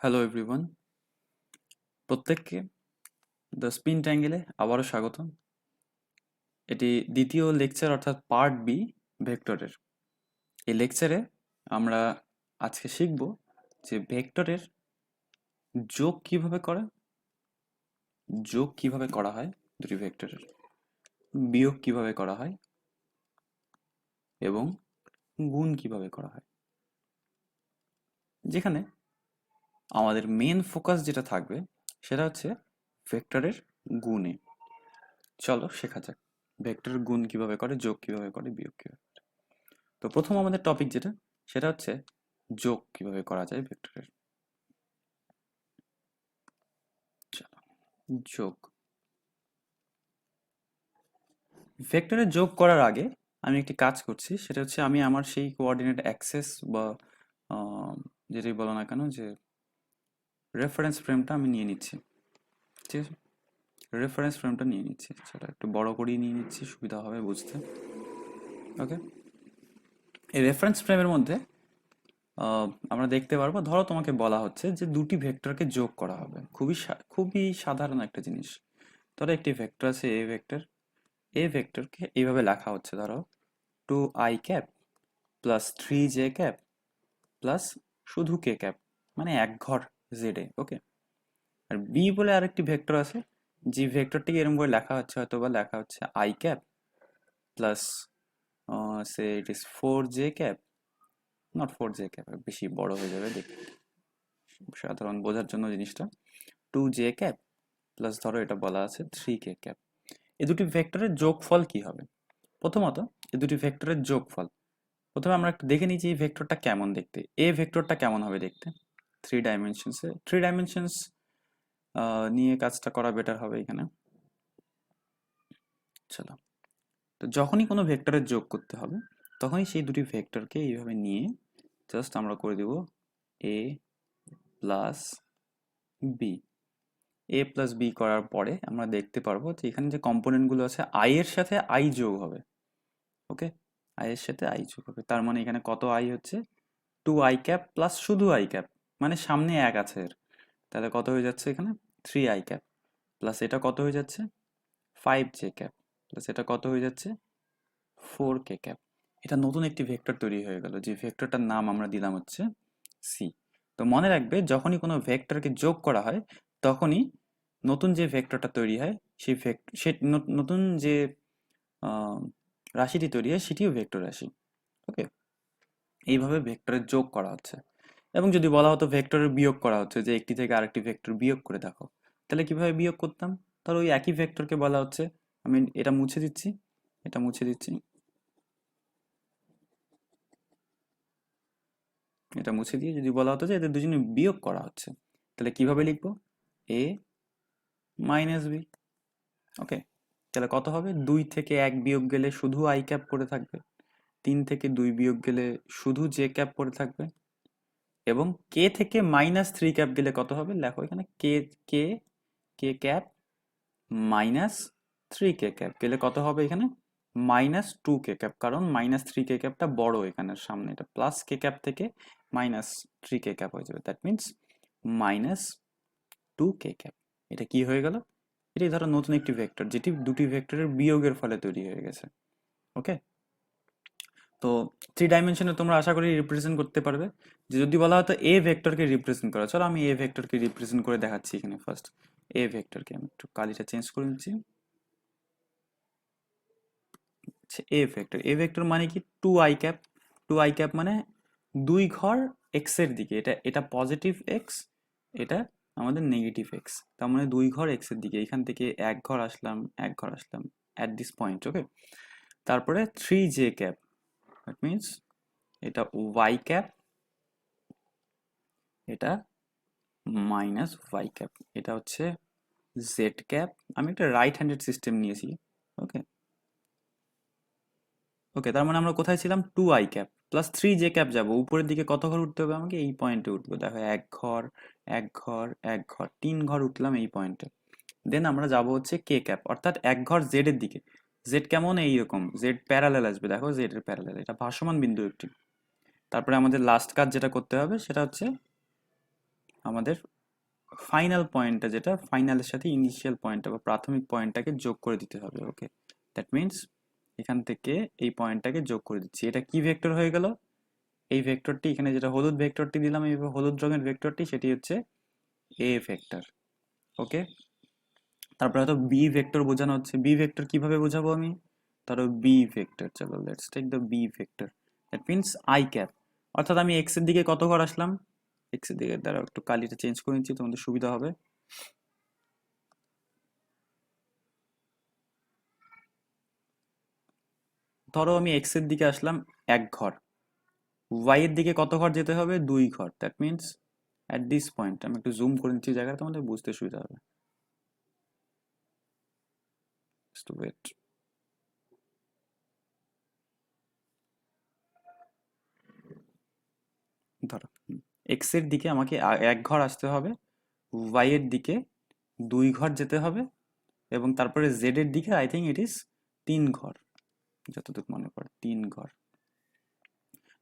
Hello everyone, প্রত্যেককে the spin ট্যাঙ্গেলে আবারও স্বাগতম। এটি দ্বিতীয় লেকচার অর্থাৎ পার্ট বি ভেক্টরের। এই লেকচারে আমরা আজকে শিখব যে ভেক্টরের যোগ কিভাবে করা হয় দুটি ভেক্টরের, বিয়োগ কিভাবে করা হয় এবং গুণ কিভাবে করা হয়। যেখানে আমাদের মেন ফোকাস যেটা থাকবে সেটা হচ্ছে ভেক্টরের গুণে। চলো শেখা যাক ভেক্টরের গুণ কিভাবে করে, যোগ কিভাবে করে, বিয়োগ কিভাবে। তো প্রথম আমাদের টপিক যেটা সেটা হচ্ছে যোগ কিভাবে করা যায় ভেক্টরের। যোগ ভেক্টরের যোগ করার আগে আমি একটি কাজ করছি, সেটা হচ্ছে আমি আমার সেই কোঅর্ডিনেট অ্যাক্সেস বা যেটাই বলো না কেন যে রেফারেন্স ফ্রেমটা আমি নিয়ে নিচ্ছি। ঠিক আছে, রেফারেন্স ফ্রেমটা নিয়ে নিচ্ছি, সেটা একটু বড় করেই নিয়ে নিচ্ছি, সুবিধা হবে বুঝতে। ওকে, এই রেফারেন্স ফ্রেমের মধ্যে আমরা দেখতে পারবো, ধরো তোমাকে বলা হচ্ছে যে দুটি ভেক্টরকে যোগ করা হবে। খুবই সাধারণ একটা জিনিস। ধরো একটি ভেক্টর আছে এ ভেক্টর, এ ভেক্টরকে এইভাবে লেখা হচ্ছে, ধরো 2i প্লাস 3j প্লাস শুধু কে মানে এক ঘর জেডে। ওকে, আর বি বলে আরেকটি ভেক্টর আছে, যে ভেক্টরটিকে এরকম করে লেখা হচ্ছে, হয়তো বা লেখা হচ্ছে i plus say it is 4j, not 4j, বেশি বড় হয়ে যাবে দেখতে, সাধারণ বোঝার জন্য জিনিসটা 2j প্লাস ধরো এটা বলা আছে 3k। এই দুটি ভেক্টরের যোগফল কি হবে? প্রথমত এই দুটি ভেক্টরের যোগফল প্রথমে আমরা একটু দেখে নিই যে এই ভেক্টরটা কেমন দেখতে, এ ভেক্টরটা কেমন হবে দেখতে। থ্রি ডাইমেনশনস নিয়ে কাজটা করা বেটার হবে এখানে। চলো, তো যখনই কোনো ভেক্টরের যোগ করতে হবে তখনই সেই দুটি ভেক্টরকে এইভাবে নিয়ে জাস্ট আমরা করে দেব এ প্লাস বি। এ প্লাস বি করার পরে আমরা দেখতে পারবো যে এখানে যে কম্পোনেন্টগুলো আছে আই এর সাথে আই যোগ হবে। ওকে, আই এর সাথে আই যোগ হবে, তার মানে এখানে কত আই হচ্ছে 2i প্লাস শুধু i, মানে সামনে এক আছে এর, তাহলে কত হয়ে যাচ্ছে এখানে 3i প্লাস এটা কত হয়ে যাচ্ছে 5j প্লাস এটা কত হয়ে যাচ্ছে 4k। এটা নতুন একটি ভেক্টর তৈরি হয়ে গেল, যে ভেক্টরটার নাম আমরা দিলাম হচ্ছে সি। তো মনে রাখবে, যখনই কোনো ভেক্টরকে যোগ করা হয় তখনই নতুন যে ভেক্টরটা তৈরি হয় সেই নতুন যে আহ, রাশিটি তৈরি হয় সেটিও ভেক্টর রাশি। ওকে, এইভাবে ভেক্টরের যোগ করা হচ্ছে। এবং যদি বলা হতো ভেক্টরের বিয়োগ করা হচ্ছে, যে একটি থেকে আরেকটি ভেক্টর বিয়োগ করে দেখো, তাহলে কিভাবে বিয়োগ করতাম? ধরো ওই একই ভেক্টরকে বলা হচ্ছে, আমি এটা মুছে দিচ্ছি, এটা মুছে দিচ্ছি, এটা মুছে দিয়ে যদি বলা হতো যে এদের দুজনে বিয়োগ করা হচ্ছে, তাহলে কিভাবে লিখবো? এ মাইনাস বি। ওকে, তাহলে কত হবে? 2 থেকে 1 বিয়োগ গেলে শুধু আই পড়ে থাকবে, 3 থেকে 2 বিয়োগ গেলে শুধু জে পড়ে থাকবে, এবং কে থেকে -3 গেলে কত হবে? লেখো এখানে কে কে কে মাইনাস 3k গেলে কত হবে এখানে? -2k, কারণ -3k বড় এখানে সামনে, এটা প্লাস কে থেকে -3k হয়ে যাবে, দ্যাট মিনস -2k। এটা কি হয়ে গেল? এটাই ধরো নতুন একটি ভেক্টর, যেটি দুটি ভেক্টরের বিয়োগের ফলে তৈরি হয়ে গেছে। ওকে, তো 3 ডাইমেনশনে তোমরা আশা করি রিপ্রেজেন্ট করতে পারবে। যে যদি বলা হতো এ ভেক্টরকে রিপ্রেজেন্ট করা, চলো আমি এ ভেক্টরকে রিপ্রেজেন্ট করে দেখাচ্ছি এখানে। ফার্স্ট এ ভেক্টরকে আমি একটু কালিটা চেঞ্জ করে নিচ্ছি। এ ভেক্টর মানে কি? 2i মানে দুই ঘর এক্স এর দিকে, এটা এটা পজিটিভ এক্স, এটা আমাদের নেগেটিভ এক্স, তার মানে দুই ঘর এক্স এর দিকে, এখান থেকে এক ঘর আসলাম, এক ঘর আসলাম অ্যাট দিস পয়েন্ট। ওকে, তারপরে 3j, দ্যাট মিনস এটা ওয়াই এটা -y, এটা হচ্ছে জেড আমি একটা রাইট হ্যান্ডেড সিস্টেম নিয়েছি। ওকে, ওকে, তার মানে আমরা কোথায় ছিলাম? 2i প্লাস 3j যাবো উপরের দিকে, কত ঘর উঠতে হবে আমাকে? এই পয়েন্টে উঠবো, দেখো এক ঘর, এক ঘর, এক ঘর, 3 ঘর উঠলাম এই পয়েন্টে। দেন আমরা যাব হচ্ছে কে অর্থাৎ এক ঘর জেড এর দিকে। জেড কেমন? এইরকম জেড প্যারালাল আসবে, দেখো জেড এর প্যারালাল, এটা ভাসমান বিন্দু একটি। তারপরে আমাদের লাস্ট কাজ যেটা করতে হবে সেটা হচ্ছে আমাদের ফাইনাল পয়েন্টটা, যেটা ফাইনালের সাথে ইনিশিয়াল পয়েন্টটা বা প্রাথমিক পয়েন্টটাকে যোগ করে দিতে হবে। ওকে, দ্যাট মিনস এখান থেকে এই পয়েন্টটাকে যোগ করে দিচ্ছি। এটা কি ভেক্টর হয়ে গেল? এই ভেক্টরটি, এখানে যেটা হলুদ ভেক্টরটি দিলাম, এই হলুদ রঙের ভেক্টরটি, সেটি হচ্ছে এ ভেক্টর। ওকে, তারপরে হয়তো বি ভেক্টর বোঝানো হচ্ছে। বি ভেক্টর কিভাবে বোঝাবো আমি? ধরো বি ভেক্টর, চলো let's take the B vector, that means I cap. অর্থাৎ আমি এক্স এর দিকে কত ঘর আসলাম? এক্স এর দিকে, দ্বারা একটু কালিটা চেঞ্জ করে নিচ্ছি, তোমাদের সুবিধা হবে। ধরো আমি এক্স এর দিকে আসলাম এক ঘর, ওয়াই এর দিকে কত ঘর যেতে হবে? দুই ঘর। That means at this point, আমি একটু জুম করে নিচ্ছি জায়গাটা, তোমাদের বুঝতে সুবিধা হবে। Just wait. ধরো এক্স এর দিকে আমাকে এক ঘর আসতে হবে, ওয়াই এর দিকে দুই ঘর যেতে হবে, এবং তারপরে জেড এর দিকে আই থিঙ্ক ইট ইজ তিন ঘর, যতটুকু মনে পড়ে তিন ঘর।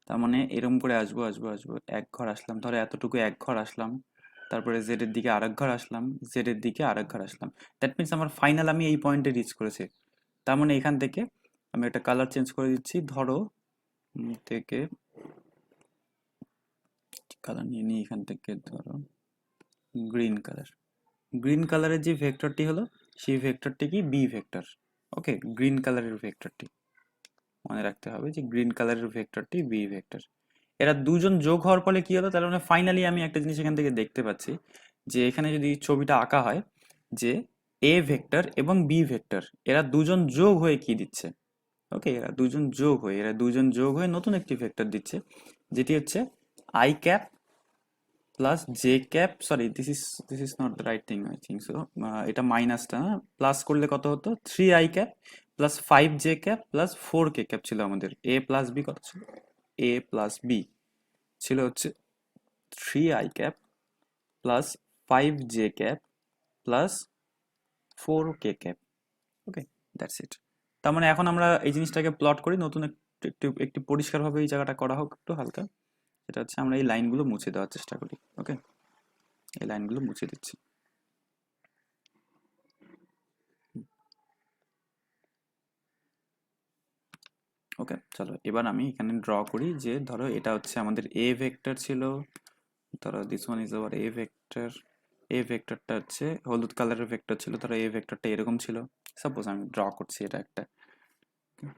তার মানে এরকম করে আসবো আসবো আসবো, এক ঘর আসলাম, ধরো এতটুকু এক ঘর আসলাম, তারপরে জেড এর দিকে আরেক ঘর আসলাম, জেড এর দিকে আরেক ঘর আসলাম। দ্যাট মিনস আমার ফাইনাল আমি এই পয়েন্টে রিচ করেছি। তার মানে এখান থেকে আমি একটা কালার চেঞ্জ করে দিচ্ছি, ধরো থেকে কালার নিয়ে নিই, এখান থেকে ধরো গ্রিন কালার। গ্রিন কালারের যে ভেক্টরটি হলো, সেই ভেক্টরটি কি? B vector. ওকে, গ্রিন কালারের ভেক্টরটি মনে রাখতে হবে যে গ্রিন কালারের ভেক্টরটি বি ভেক্টর। এরা দুজন যোগ হওয়ার ফলে কি হলো? তার মানে ফাইনালি আমি একটা জিনিস এখান থেকে দেখতে পাচ্ছি, যে এখানে যদি ছবিটা আঁকা হয়, যে এ ভেক্টর এবং বি ভেক্টর এরা দুজন যোগ হয়ে কি দিচ্ছে? ওকে, এরা দুজন যোগ হয়ে নতুন একটি ভেক্টর দিচ্ছে, যেটি হচ্ছে I cap plus J cap, sorry this is not the right thing, I think so. এটা মাইনাসটা, প্লাস করলে কত হতো? 3i cap plus 5j cap plus 4k cap ছিল আমাদের। এ প্লাস বি কত ছিল? এ প্লাস বি ছিল হচ্ছে 3i cap plus 5j cap plus 4k cap. Okay, that's it. তার মানে এখন আমরা এই জিনিসটাকে প্লট করি, নতুন একটু পরিষ্কারভাবে এই জায়গাটা করা হোক একটু হালকা। সেটা হচ্ছে আমরা এই লাইনগুলো মুছে দেওয়ার চেষ্টা করি। ওকে, এই লাইনগুলো মুছে দিচ্ছি। ওকে, চলো এবার আমি এখানে ড্র করি, যে ধরো এটা হচ্ছে আমাদের এ ভেক্টর ছিল, ধরো this one is our A vector. A ভেক্টরটা হচ্ছে হলুদ কালারের ভেক্টর ছিল, ধরো এ ভেক্টরটা এরকম ছিল, সাপোজ আমি ড্র করছি এটা একটা।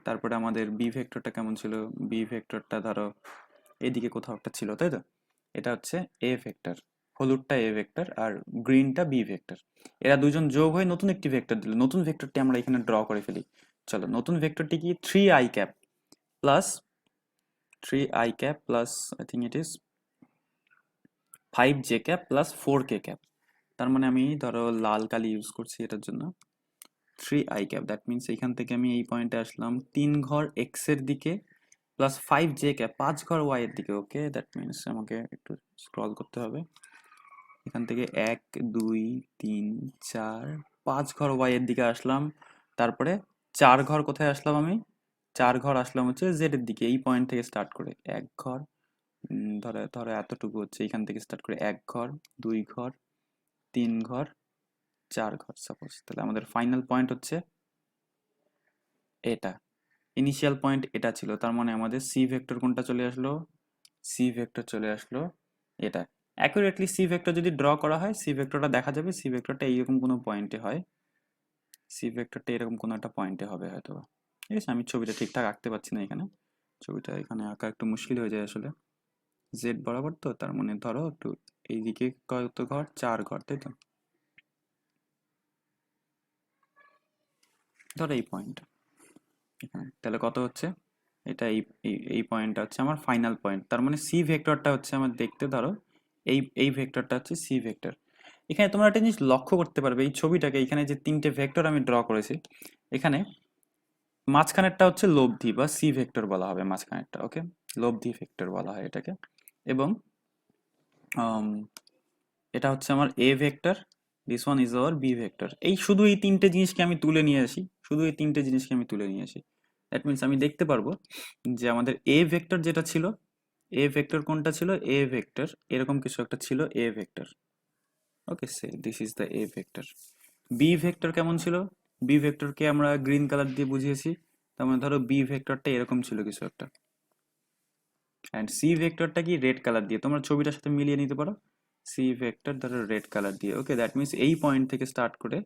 তারপরে আমাদের বি ভেক্টরটা কেমন ছিল? বি ভেক্টরটা ধরো এদিকে কোথাও একটা ছিল, তাই তো? এটা হচ্ছে এ ভেক্টর, হলুদটা এ ভেক্টর আর গ্রিনটা বি ভেক্টর। এরা দুজন যোগ হয়ে নতুন একটি ভেক্টর দিল। নতুন ভেক্টরটি আমরা এখানে ড্র করে ফেলি। চলো, নতুন ভেক্টরটি কি? 3i cap plus 3i cap plus I think it is 5j cap plus 4k cap. তার মানে আমি ধরো লাল কালি ইউজ করছি এটার জন্য। 3i ক্যাপ, দ্যাট মিনস এখান থেকে আমি এই পয়েন্টে আসলাম, তিন ঘর এক্স এর দিকে প্লাস 5j ক্যাপ, পাঁচ ঘর ওয়াই এর দিকে। ওকে, দ্যাট মিনস আমাকে একটু স্ক্রল করতে হবে। এখান থেকে 1 2 3 4 5 ঘর ওয়াই এর দিকে আসলাম, তারপরে 4 ঘর কোথায় আসলাম আমি? 4 ঘর আসলাম হচ্ছে জেড এর দিকে, এই পয়েন্ট থেকে স্টার্ট করে এক ঘর, ধরো ধরো এতটুকু হচ্ছে এখান থেকে স্টার্ট করে এক ঘর, দুই ঘর, তিন ঘর, চার ঘর সাপোজ। তাহলে আমাদের ফাইনাল পয়েন্ট হচ্ছে এটা, ইনিশিয়াল পয়েন্ট এটা ছিল। তার মানে আমাদের সি ভেক্টর কোনটা চলে আসলো? সি ভেক্টর চলে আসলো এটা। অ্যাকুরেটলি সি ভেক্টর যদি ড্র করা হয়, সি ভেক্টরটা দেখা যাবে, সি ভেক্টরটা এইরকম কোনো পয়েন্টে হয়, সি ভেক্টরটা এরকম কোনো একটা পয়েন্টে হবে হয়তো। ঠিক আছে, আমি ছবিটা ঠিকঠাক আঁকতে পারছি না এখানে, ছবিটা এখানে আঁকা একটু মুশকিল হয়ে যায় আসলে, জেড বরাবর তো। তার মানে ধরো একটু এইদিকে কত ঘর? 4 ঘর, তাই তো? ধরো এই পয়েন্ট এখানে, তাহলে কত হচ্ছে? এটা এই এই পয়েন্টটা হচ্ছে আমার ফাইনাল পয়েন্ট। তার মানে সি ভেক্টরটা হচ্ছে আমার, দেখতে ধরো এই ভেক্টরটা হচ্ছে সি ভেক্টর। এখানে তোমরা একটা জিনিস লক্ষ্য করতে পারবে, এই ছবিটাকে, এখানে যে তিনটে ভেক্টর আমি ড্র করেছি, এখানে মাঝখানেরটা হচ্ছে লব্ধি বা সি ভেক্টর বলা হবে মাঝখানেরটা। ওকে, লব্ধি ভেক্টর বলা হয় এটাকে। এবং এটা হচ্ছে আমার A vector, this one is our B vector. এই শুধু এই তিনটে জিনিসকে আমি তুলে নিয়ে আসি, শুধু এই তিনটে জিনিসকে আমি তুলে নিয়ে আসি, দ্যাট মিনস আমি দেখতে পারবো যে আমাদের এ ভেক্টর যেটা ছিল, এ ভেক্টর কোনটা ছিল? এ ভেক্টর এরকম কিছু একটা ছিল, A vector. Okay, say this is the A vector. B vector কেমন ছিল? বি ভেক্টরকে আমরা গ্রিন কালার দিয়ে বুঝিয়েছি, তার মানে ধরো বি ভেক্টরটা এরকম ছিল কিছু একটা। অ্যান্ড সি ভেক্টরটা কি? রেড কালার দিয়ে, তোমরা ছবিটার সাথে মিলিয়ে নিতে পারো। সি ভেক্টর ধরো রেড কালার দিয়ে। ওকে, দ্যাট মিনস এই পয়েন্ট থেকে স্টার্ট করে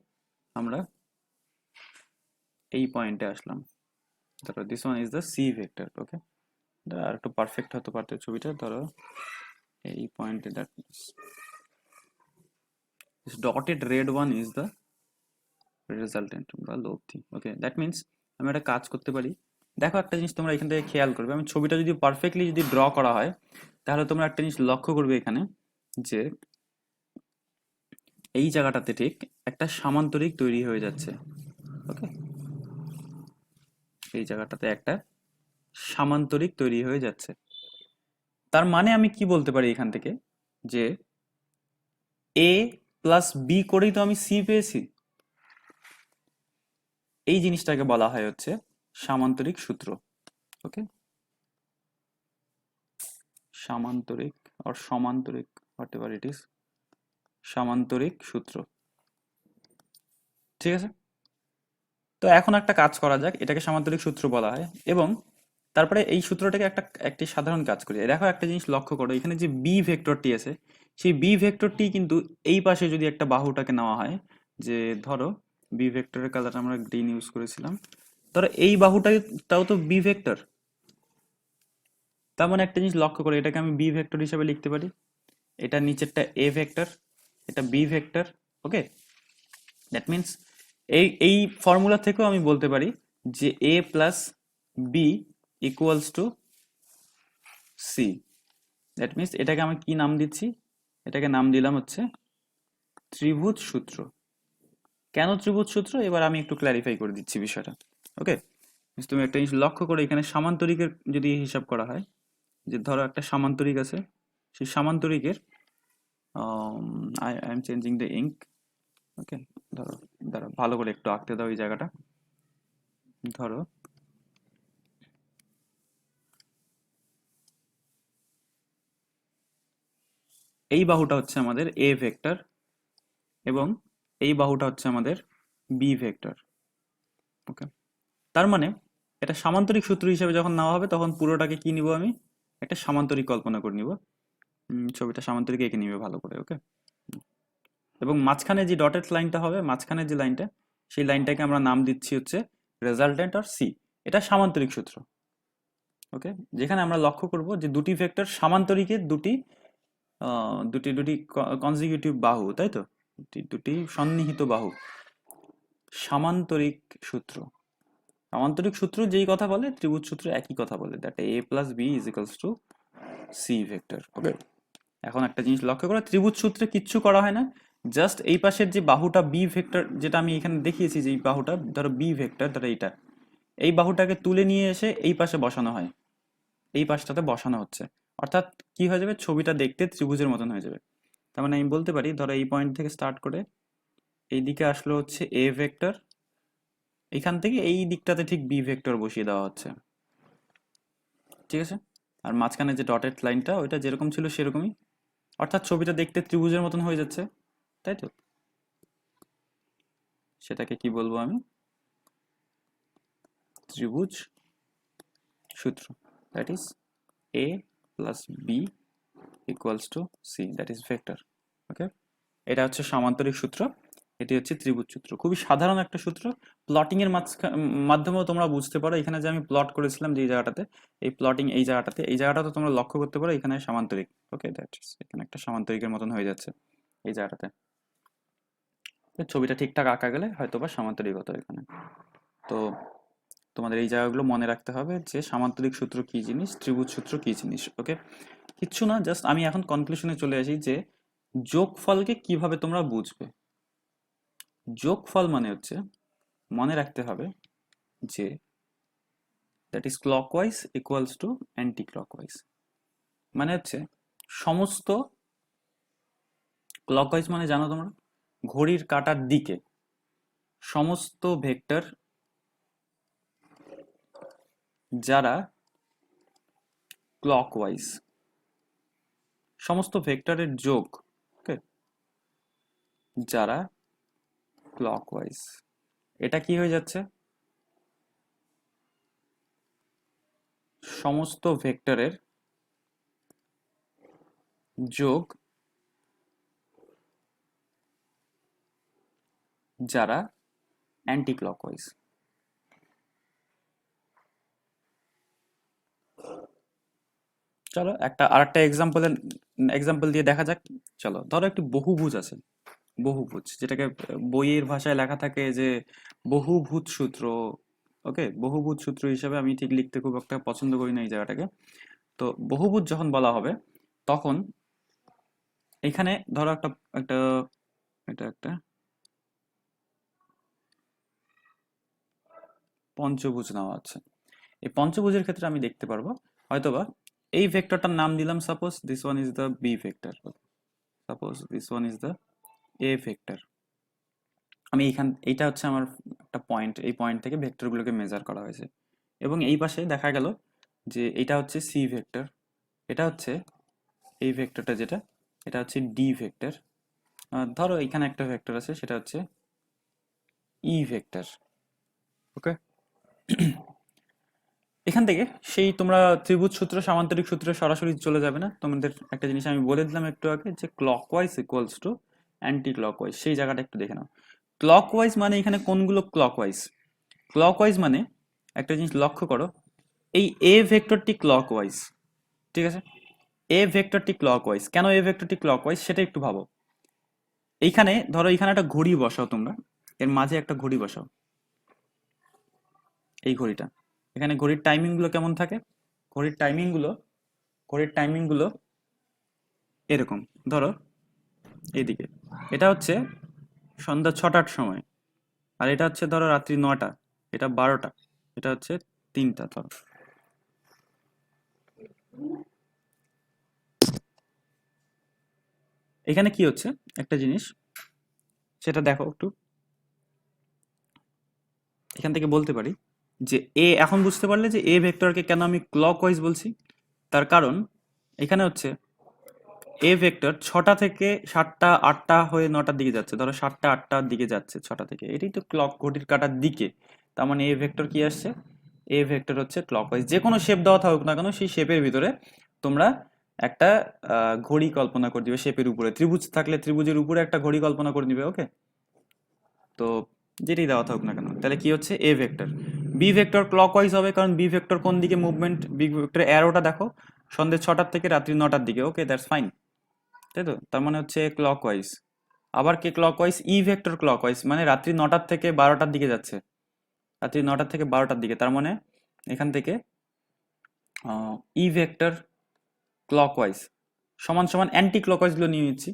আমরা এই পয়েন্টে আসলাম। ধরো this one is the C vector. Okay, আর একটু পারফেক্ট হতে পারতো ছবিটা। ধরো এই পয়েন্টে that means this dotted red one is the resultant বা লব্ধি। ওকে, দ্যাট মিনস আমি একটা কাজ করতে পারি। দেখো একটা জিনিস তোমরা এখান থেকে খেয়াল করবে, আমি ছবিটা যদি পারফেক্টলি যদি ড্র করা হয়, তাহলে তোমরা একটা জিনিস লক্ষ্য করবে এখানে, যে এই জায়গাটাতে ঠিক একটা সামান্তরিক তৈরি হয়ে যাচ্ছে। ওকে, এই জায়গাটাতে একটা সামান্তরিক তৈরি হয়ে যাচ্ছে। তার মানে আমি কি বলতে পারি এখান থেকে, যে এ প্লাস বি করেই তো আমি সি পেয়েছি। এই জিনিসটাকে বলা হয় হচ্ছে সামান্তরিক সূত্র। ওকে, সামান্তরিক or সমান্তরিক, whatever it is, সামান্তরিক সূত্র। ঠিক আছে, তো এখন একটা কাজ করা যাক, এটাকে সামান্তরিক সূত্র বলা হয়, এবং তারপরে এই সূত্রটাকে একটি সাধারণ কাজ করি। দেখো একটা জিনিস লক্ষ্য করো, এখানে যে বি ভেক্টরটি আছে, সেই বি ভেক্টরটি কিন্তু এই পাশে যদি একটা বাহুটাকে নেওয়া হয়, যে ধরো বি ভেক্টরের কালার আমরা গ্রিন ইউজ করেছিলাম, ধরো এই বাহুটাও তো বি ভেক্টর। তার মানে একটা জিনিস লক্ষ্য করো, এটাকে আমি বি ভেক্টর হিসেবে লিখতে পারি। এটা নিচেরটা এ ভেক্টর, এটা B vector. Okay, that means এই ফর্মুলা থেকেও আমি বলতে পারি যে A plus B equals to C. That means এটাকে আমি কি নাম দিচ্ছি? এটাকে নাম দিলাম হচ্ছে ত্রিভুজ সূত্র। কেন ত্রিভুজ সূত্র? এবার আমি একটু ক্ল্যারিফাই করে দিচ্ছি বিষয়টা। ওকে, তুমি একটা জিনিস লক্ষ্য করে, এখানে সামান্তরিকের যদি হিসাব করা হয়, যে ধরো একটা সামান্তরিক আছে, সেই সামান্তরিকের I am changing the ink. Okay, ধরো ধরো ভালো করে একটু আঁকতে দাও এই জায়গাটা। ধরো এই বাহুটা হচ্ছে আমাদের এ ভেক্টর, এবং এই বাহুটা হচ্ছে আমাদের বি ভেক্টর। ওকে, তার মানে এটা সামান্তরিক সূত্র হিসেবে যখন নেওয়া হবে, তখন পুরোটাকে কি নিব? আমি একটা সামান্তরিক কল্পনা করে নিব। ছবিটা সামান্তরিক এঁকে নিবে ভালো করে। ওকে, এবং মাঝখানে যে ডটেড লাইনটা হবে, মাঝখানে যে লাইনটা, সেই লাইনটাকে আমরা নাম দিচ্ছি হচ্ছে রেজাল্টেন্ট আর সি। এটা সামান্তরিক সূত্র। ওকে, যেখানে আমরা লক্ষ্য করব যে দুটি ভেক্টর সামান্তরিকের দুটি দুটি দুটি কনজিকিউটিভ বাহু, তাই তো, দুটি সন্নিহিত বাহু। সামান্তরিক সূত্র, সামান্তরিক সূত্র যেই কথা বলে, ত্রিভুজ সূত্র একই কথা বলে, that A plus B is equals to C vector. Okay, এখন একটা জিনিস লক্ষ্য করো, ত্রিভুজ সূত্রে কিচ্ছু করা হয় না, জাস্ট এই পাশের যে বাহুটা বি ভেক্টর, যেটা আমি এখানে দেখিয়েছি, যে এই বাহুটা ধরো বি ভেক্টর, ধরো এইটা, এই বাহুটাকে তুলে নিয়ে এসে এই পাশে বসানো হয়, এই পাশটাতে বসানো হচ্ছে। অর্থাৎ কি হয়ে যাবে? ছবিটা দেখতে ত্রিভুজের মতন হয়ে যাবে। তার মানে আমি বলতে পারি, ধরো এই পয়েন্ট থেকে স্টার্ট করে এই দিকে আসলো হচ্ছে এ ভেক্টর, এখান থেকে এই দিকটাতে ঠিক বি ভেক্টর বসিয়ে দেওয়া হচ্ছে। ঠিক আছে, আর মাঝখানে যে ডটেড লাইনটা, ওইটা যেরকম ছিল সেরকমই। অর্থাৎ ছবিটা দেখতে ত্রিভুজের মতন হয়ে যাচ্ছে, তাই তো? সেটাকে কি বলবো আমি? ত্রিভুজ সূত্র। That is A plus B equals to C, that is vector. Okay, এটা হচ্ছে সামান্তরিক সূত্র, এটি হচ্ছে ত্রিভুজ সূত্র। খুবই সাধারণ একটা সূত্র, প্লটিং এর মাধ্যমেও তোমরা বুঝতে পারো। এখানে যে আমি প্লট করেছিলাম যে জায়গাটাতে, এই প্লটিং এই জায়গাটাতে তোমরা লক্ষ্য করতে পারো, এখানে সামান্তরিক। ওকে, দ্যাট ইজ এখানে একটা সামান্তরিকের মতন হয়ে যাচ্ছে এই জায়গাটাতে। ছবিটা ঠিকঠাক আঁকা গেলে হয়তো বা সামান্তরিক হতো এখানে। তো তোমাদের এই জায়গাগুলো মনে রাখতে হবে, যে সামান্তরিক সূত্র কি জিনিস, ত্রিভুজ সূত্র কি জিনিস। ওকে, কিচ্ছু না, জাস্ট আমি এখন কনক্লুশনে চলে আসি, যে যোগফলকে কিভাবে তোমরা বুঝবে। যোগফল মানে হচ্ছে, মনে রাখতে হবে যে that is clockwise equals to anti clockwise. মানে হচ্ছে সমস্ত, ক্লকওয়াইজ মানে জানো তোমরা, ঘড়ির কাঁটার দিকে সমস্ত ভেক্টর যারা ক্লকওয়াইজ, সমস্ত ভেক্টরের যোগ, ওকে, যারা ক্লকওয়াইজ। এটা কি হয়ে যাচ্ছে? সমস্ত ভেক্টরের যোগ যারা অ্যান্টি ক্লকওয়াইজ। চলো আরেকটা এক্সাম্পল দিয়ে দেখা যাক। চলো ধরো একটি বহুভুজ আছে, বহুভুজ, যেটাকে বইয়ের ভাষায় লেখা থাকে যে বহুভুজ সূত্র। ওকে, বহুভুজ সূত্র হিসেবে আমি ঠিক লিখতে খুব একটা পছন্দ করি না এই জায়গাটাকে। তো বহুভুজ যখন বলা হবে তখন এখানে ধরো একটা একটা এটা একটা পঞ্চভুজ নেওয়া আছে। এই পঞ্চভুজের ক্ষেত্রে আমি দেখতে পারবো হয়তোবা এই ভেক্টরটার নাম দিলাম, suppose this one is the B vector, suppose this one is the A vector. আমি এইটা হচ্ছে আমার একটা পয়েন্ট, এই পয়েন্ট থেকে ভেক্টরগুলোকে মেজার করা হয়েছে। এবং এই পাশে দেখা গেল যে এটা হচ্ছে সি ভেক্টর, এটা হচ্ছে এই ভেক্টরটা যেটা, এটা হচ্ছে ডি ভেক্টর। ধরো এখানে একটা ভেক্টর আছে, সেটা হচ্ছে ই ভেক্টর। ওকে, এখান থেকে সেই তোমরা ত্রিভুজ সূত্র সামান্তরিক সূত্রে সরাসরি চলে যাবে না। তোমাদের একটা জিনিস আমি বলে দিলাম একটু আগে, যে clockwise equals to anti clockwise, সেই জায়গাটা একটু দেখে নাও। ক্লকওয়াইজ মানে এখানে কোনগুলো ক্লকওয়াইজ? ক্লকওয়াইজ মানে একটা জিনিস লক্ষ্য করো, এই এ ভেক্টরটি ক্লকওয়াইজ, ঠিক আছে? এ ভেক্টরটি ক্লকওয়াইজ, কেন এ ভেক্টরটি ক্লকওয়াইজ সেটা একটু ভাবো। এইখানে ধরো এইখানে একটা ঘড়ি বসাও তোমরা, এর মাঝে একটা ঘড়ি বসাও, এই ঘড়িটা, এখানে ঘড়ির টাইমিং গুলো কেমন থাকে? ঘড়ির টাইমিং গুলো ঘড়ির টাইমিং গুলো এরকম। ধরো এইদিকে এটা হচ্ছে সন্ধ্যা 6টার সময়, আর এটা হচ্ছে ধরো রাত্রি 9টা, এটা 12টা, এটা হচ্ছে 3টা। ধরো এখানে কি হচ্ছে একটা জিনিস, সেটা দেখো একটু। এখান থেকে বলতে পারি যে এখন বুঝতে পারলে যে এ ভেক্টরকে কেন আমি ক্লকওয়াইজ বলছি। তার কারণ এখানে হচ্ছে এ ভেক্টর 6টা থেকে 7টা 8টা হয়ে 9টার দিকে যাচ্ছে, ধরো 7টা 8টার দিকে যাচ্ছে 6টা থেকে, এটাই তো ক্লক, ঘড়ির কাঁটার দিকে। তার মানে এ ভেক্টর কি আসছে? এ ভেক্টর হচ্ছে ক্লকওয়াইজ। যে কোনো শেপ দেওয়া থাকুক না কেন, সেই শেপের ভিতরে তোমরা একটা ঘড়ি কল্পনা করে দিবে শেপের উপরে। ত্রিভুজ থাকলে ত্রিভুজের উপরে একটা ঘড়ি কল্পনা করে নিবে। ওকে, তো যেটাই দেওয়া থাকুক না কেন, তাহলে কি হচ্ছে A vector. B vector clockwise হবে, কারণ বি ভেক্টর কোন দিকে মুভমেন্ট, বি ভেক্টর অ্যারোটা দেখো সন্ধ্যে 6টার থেকে রাত্রি 9টার দিকে। ওকে, দ্যাটস ফাইন, তাই তো? তার মানে হচ্ছে ক্লকওয়াইজ। আবার কে ক্লকওয়াইজ? ই ভেক্টর ক্লকওয়াইজ, মানে রাত্রি 9টার থেকে 12টার দিকে যাচ্ছে, রাত্রি 9টার থেকে 12টার দিকে। তার মানে এখান থেকে ই ভেক্টর ক্লকওয়াইজ সমান সমান অ্যান্টি ক্লকওয়াইজ গুলো নিয়ে নিচ্ছি।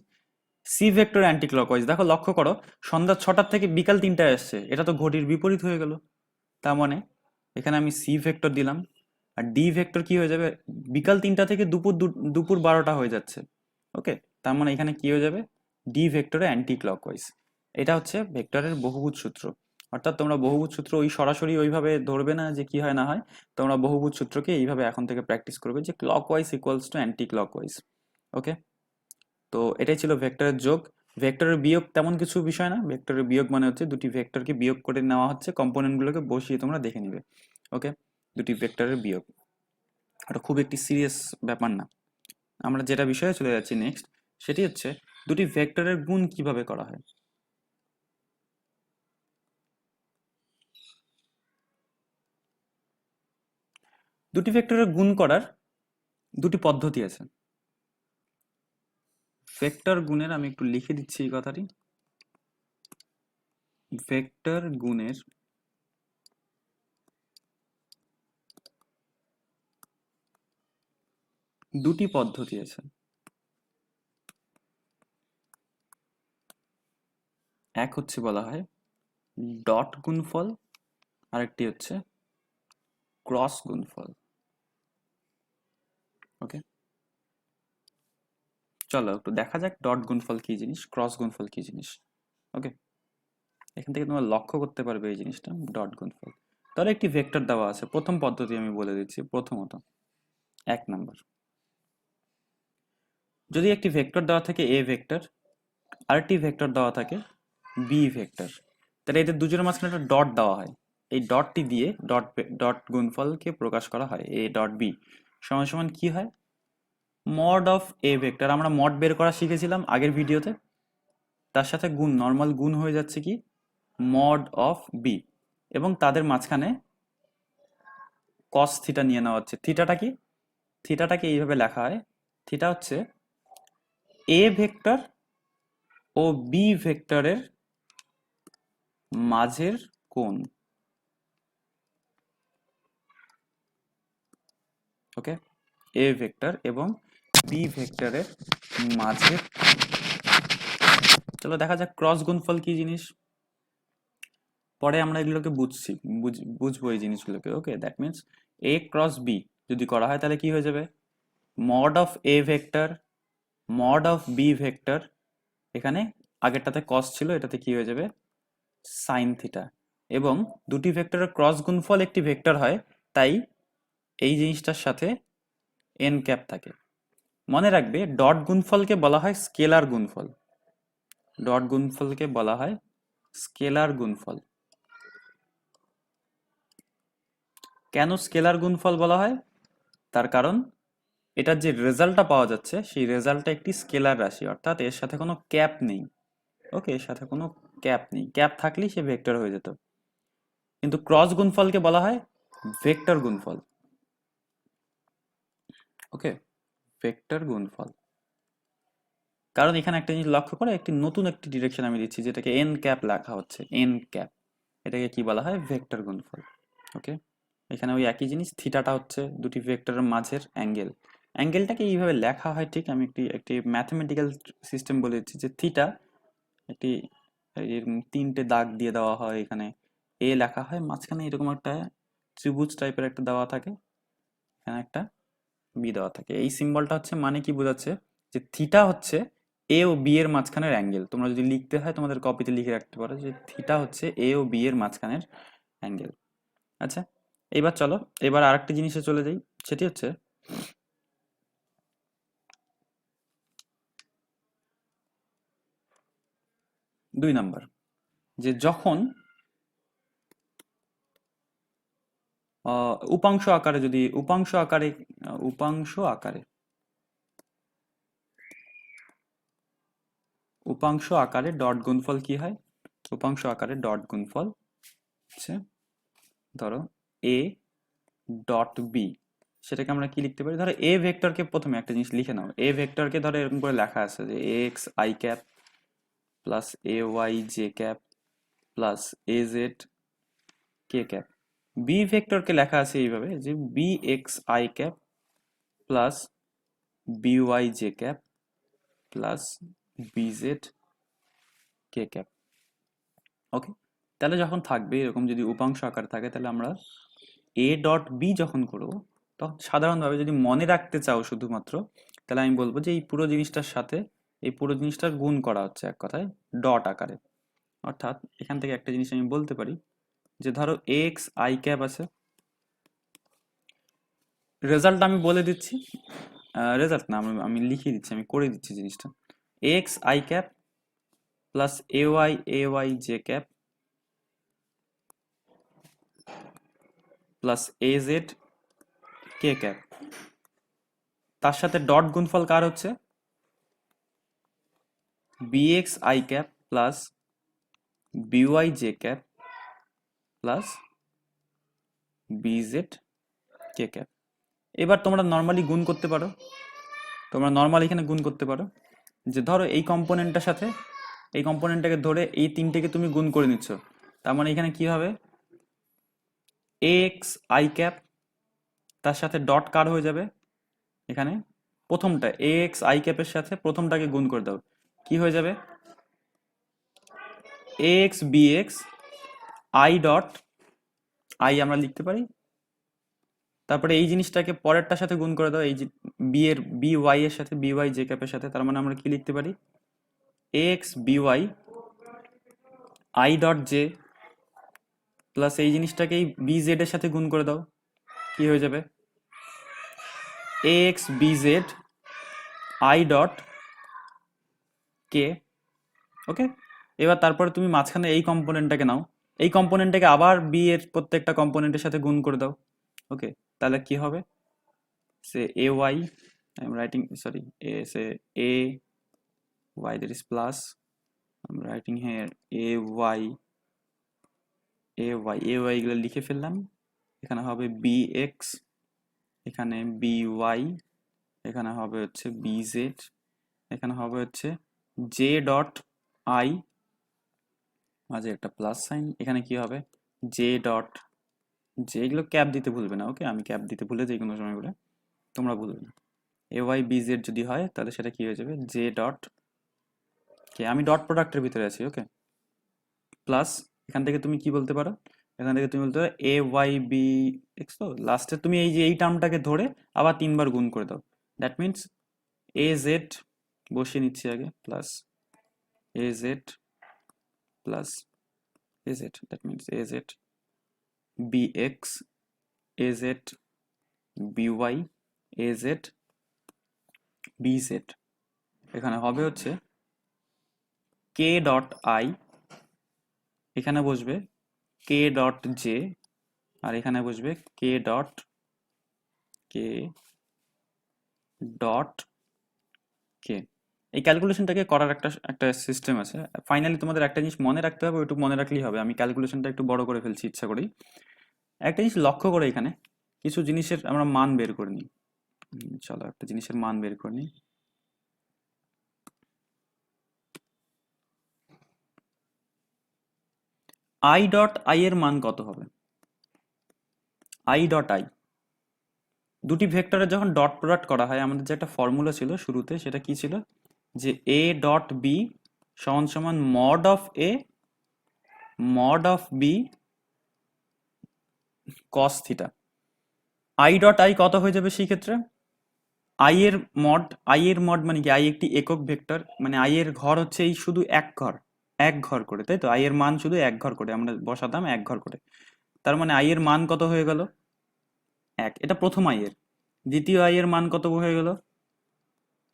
সি ভেক্টর অ্যান্টি ক্লকওয়াইজ, দেখো লক্ষ্য করো, সন্ধ্যা 6টার থেকে বিকাল 3টায় আসছে, এটা তো ঘড়ির বিপরীত হয়ে গেল। তার মানে এখানে আমি সি ভেক্টর দিলাম, আর ডি ভেক্টর কি হয়ে যাবে? বিকাল 3টা থেকে দুপুর 12টা হয়ে যাচ্ছে। ওকে, তার মানে এখানে কি হয়ে যাবে? ডি ভেক্টরে অ্যান্টি ক্লকওয়াইজ। এটা হচ্ছে ভেক্টরের বহুভুজ সূত্র। অর্থাৎ তোমরা বহুভুজ সূত্র ওই সরাসরি ওইভাবে ধরবে না যে কি হয় না হয়, তোমরা বহুভুজ সূত্রকে এইভাবে এখন থেকে প্র্যাকটিস করবে, যে clockwise equals to anti clockwise. Okay, তো এটাই ছিল ভেক্টরের যোগ। ভেক্টরের বিয়োগ তেমন কিছু বিষয় না, ভেক্টরের বিয়োগ মানে হচ্ছে দুটি ভেক্টরকে বিয়োগ করে নেওয়া হচ্ছে, কম্পোনেন্টগুলোকে বসিয়ে তোমরা দেখে নিবে। ওকে, দুটি ভেক্টরের বিয়োগ, ওটা খুব একটি সিরিয়াস ব্যাপার না। আমরা যেটা বিষয়ে চলে যাচ্ছি নেক্সট, সেটি হচ্ছে দুটি ভেক্টরের গুণ কিভাবে করা হয়। দুটি ভেক্টরের গুণ করার দুটি পদ্ধতি আছে। ভেক্টর গুণের, আমি একটু লিখে দিচ্ছি এই কথাটি, ভেক্টর গুণের দুটি পদ্ধতি আছে। এক হচ্ছে বলা হয় ডট গুণফল, আরেকটি হচ্ছে ক্রস গুণফল। ওকে, চলো একটু দেখা যাক ডট গুণফল কি জিনিস, ক্রস গুণফল কি জিনিস। ওকে, এখান থেকে তোমরা লক্ষ্য করতে পারবে এই জিনিসটা, ডট গুণফল। তাহলে একটি ভেক্টর দেওয়া আছে, প্রথম পদ্ধতি আমি বলে দিচ্ছি। প্রথমত 1 নাম্বার, যদি একটি ভেক্টর দেওয়া থাকে এ ভেক্টর, আরেকটি ভেক্টর দেওয়া থাকে বি ভেক্টর, তাহলে এদের দুজনের মাঝখানে একটা ডট দেওয়া হয়। এই ডটটি দিয়ে ডট গুণফলকে প্রকাশ করা হয়, এ ডট বি সমান সমান কি হয়, মড অফ এ ভেক্টর। আমরা মড বের করা শিখেছিলাম আগের ভিডিওতে, তার সাথে গুণ, নর্মাল গুণ হয়ে যাচ্ছে কি মড অফ বি, এবং তাদের মাঝখানে কস থিটা নিয়ে নেওয়া হচ্ছে। থিটাটা কি, থিটাটাকে এইভাবে লেখা হয়, থিটা হচ্ছে এ ভেক্টর ও বি ভেক্টরের মাঝের কোণ। ওকে, এ ভেক্টর এবং বি ভেক্টরের মাঝের। চলো দেখা যাক ক্রস গুণফল কি জিনিস, পরে আমরা এগুলোকে বুঝবো এই জিনিসগুলোকে। Okay, that means A cross B যদি করা হয় তাহলে কি হয়ে যাবে, mod of A vector mod of B vector, এখানে আগেরটাতে কস ছিল, এটাতে কি হয়ে যাবে সাইন থিটা। এবং দুটি ভেক্টরের ক্রস গুণফল একটি ভেক্টর হয়, তাই এই জিনিসটার সাথে এন ক্যাপ থাকে। মনে রাখবে ডট গুণফলকে বলা হয় স্কেলার গুণফল, ডট গুণফলকে বলা হয় স্কেলার গুণফল। কেন স্কেলার গুণফল বলা হয়, তার কারণ এটার যে রেজাল্টটা পাওয়া যাচ্ছে সেই রেজাল্টটা একটি স্কেলার রাশি, অর্থাৎ এর সাথে কোনো ক্যাপ নেই। ওকে, এর সাথে কোনো ক্যাপ নেই, ক্যাপ থাকলেই সে ভেক্টর হয়ে যেত। কিন্তু ক্রস গুণফলকে বলা হয় ভেক্টর গুণফল। ওকে, ভেক্টর গুণফল, কারণ এখানে একটা জিনিস লক্ষ্য করে, একটি নতুন একটি ডিরেকশন আমি দিচ্ছি যেটাকে এন ক্যাপ লেখা হচ্ছে, এন ক্যাপ, এটাকে কি বলা হয় ভেক্টর গুণফল। ওকে, এখানে ওই একই জিনিস, থিটাটা হচ্ছে দুটি ভেক্টরের মাঝের অ্যাঙ্গেল। অ্যাঙ্গেলটাকে এইভাবে লেখা হয় ঠিক, আমি একটি একটি ম্যাথমেটিক্যাল সিস্টেম বলে দিচ্ছি যে থিটা একটি তিনটে দাগ দিয়ে দেওয়া হয়, এখানে এ লেখা হয়, মাঝখানে এরকম একটা ত্রিভুজ টাইপের একটা দেওয়া থাকে, এখানে একটা বি দেওয়া থাকে। এই সিম্বলটা হচ্ছে মানে কি বোঝাচ্ছে, যে থিটা হচ্ছে এ ও বি এর মাঝখানের অ্যাঙ্গেল। তোমরা যদি লিখতে হয় তোমাদের কপিতে লিখে রাখতে পারো যে থিটা হচ্ছে এ ও বি এর মাঝখানের অ্যাঙ্গেল। আচ্ছা, এবার চলো এবার আরেকটা জিনিসে চলে যাই, সেটি হচ্ছে 2 নাম্বার, যে যখন উপাংশ আকারে, যদি উপাংশ আকারে ডট গুণফল কি হয়, উপাংশ আকারে ডট গুণফল হচ্ছে, ধরো এ ডট বি, সেটাকে আমরা কি লিখতে পারি, ধরো এ ভেক্টরকে, প্রথমে একটা জিনিস লিখে নাও, এ ভেক্টরকে ধরো এরকম করে লেখা আছে যে x I cap plus A Y J cap plus A Z K cap. B ভেক্টরকে লেখা আছে এইভাবে যে b x I cap plus b y J cap plus b z K cap. Okay, তাহলে যখন থাকবে এরকম, যদি উপাংশ আকার থাকে, তাহলে আমরা এ ডট বি যখন করব, তখন সাধারণভাবে যদি মনে রাখতে চাও শুধুমাত্র, তাহলে আমি বলবো যে এই পুরো জিনিসটার সাথে এই পুরো জিনিসটার গুণ করা হচ্ছে এক কথায় ডট আকারে। অর্থাৎ এখান থেকে একটা জিনিস আমি বলতে পারি যে ধরো এক্স আই ক্যাপ আছে, রেজাল্ট আমি বলে দিচ্ছি, রেজাল্ট না, আমি লিখিয়ে দিচ্ছি, আমি করে দিচ্ছি জিনিসটা, X I cap plus A Y J cap plus A Z K cap, তার সাথে ডট গুণফল কার হচ্ছে bx i cap plus by j cap plus bz k cap. এবার তোমরা নর্মালি গুণ করতে পারো, তোমরা নর্মালি এখানে গুণ করতে পারো, যে ধরো এই কম্পোনেন্টটার সাথে এই কম্পোনেন্টটাকে ধরে এই তিনটেকে তুমি গুণ করে নিচ্ছ, তার মানে এখানে কি হবে ax i ক্যাপ, তার সাথে ডট কার হয়ে যাবে, এখানে প্রথমটা ax i ক্যাপের সাথে প্রথমটাকে গুণ করে দাও, কি হয়ে যাবে ax bx i dot i আমরা লিখতে পারি, তারপরে এই জিনিসটাকে পরেরটার সাথে গুণ করে দাও, এই যে বি এর বি ওয়াই এর সাথে বি ওয়াই জে ক্যাপের সাথে, তার মানে আমরা কি লিখতে পারি X B Y I dot J plus এই জিনিসটাকেই বি জেড এর সাথে গুণ করে দাও, কি হয়ে যাবে x b z i dot k. Okay, এবার তারপরে তুমি মাঝখানে এই কম্পোনেন্টটাকে নাও, এই কম্পোনেন্টটাকে আবার বি এর প্রত্যেকটা কম্পোনেন্টের সাথে গুণ করে দাও। ওকে, তাহলে কি হবে, say a y, I am writing sorry, say a y, that is plus, I am writing here a Y, a y গুলো লিখে ফেললাম। এখানে হবে বি এক্স, এখানে বি ওয়াই, এখানে হবে হচ্ছে বি জেড, এখানে হবে হচ্ছে জে ডট আই, মাঝে একটা প্লাস সাইন, এখানে কি হবে জে ডট জে, এগুলো ক্যাপ দিতে ভুলবে না। ওকে, আমি ক্যাপ দিতে ভুলে যাই কোনো সময় বলে, তোমরা ভুলবে না। এ ওয়াই বি জেড যদি হয় তাহলে সেটা কি হয়ে যাবে জে ডট কে, আমি ডট প্রোডাক্টের ভিতরে আছি। ওকে, প্লাস এখান থেকে তুমি কি বলতে পারো, এখান থেকে তুমি বলতে পারো এ ওয়াই বি এক্স, তো লাস্টে তুমি এই যে এই টার্মটাকে ধরে আবার 3বার গুণ করে দাও। দ্যাট মিনস এ জেড বসিয়ে নিচ্ছি আগে, plus A Z plus A Z, that means A Z B X, A Z B Y, A Z B Z. এখানে হবে হচ্ছে কে ডট আই, এখানে বসবে কে ডট জে, আর এখানে বসবে কে ডট কে। এই ক্যালকুলেশনটাকে করার একটা একটা সিস্টেম আছে। ফাইনালি তোমাদের একটা জিনিস মনে রাখতে হবে, ওইটুকু মনে রাখলেই হবে। আমি ক্যালকুলেশনটা একটু বড় করে ফেলছি ইচ্ছা করেই। একটা জিনিস লক্ষ্য করে, এখানে কিছু জিনিসের আমরা মান বের করে নিই। চলো একটা জিনিসের মান বের করে নিই। আই ডট আই এর মান কত হবে, আই ডট আই, দুটি ভেক্টরের যখন ডট প্রোডাক্ট করা হয় আমাদের যে একটা ফর্মুলা ছিল শুরুতে, সেটা কি ছিল, যে এ ডট বি সমান সমান mod of B cos theta. I dot I কত হয়ে যাবে সেই ক্ষেত্রে, আই এর মড, আই এর মড মানে কি, আই একটি একক ভেক্টর, মানে আই এর ঘর হচ্ছে এই শুধু এক ঘর করে, তাই তো, আই এর মান শুধু এক ঘর করে আমরা বসাতাম, এক ঘর করে। তার মানে আই এর মান কত হয়ে গেল, এক, এটা প্রথম আই এর। দ্বিতীয় আই এর মান কত হয়ে গেল,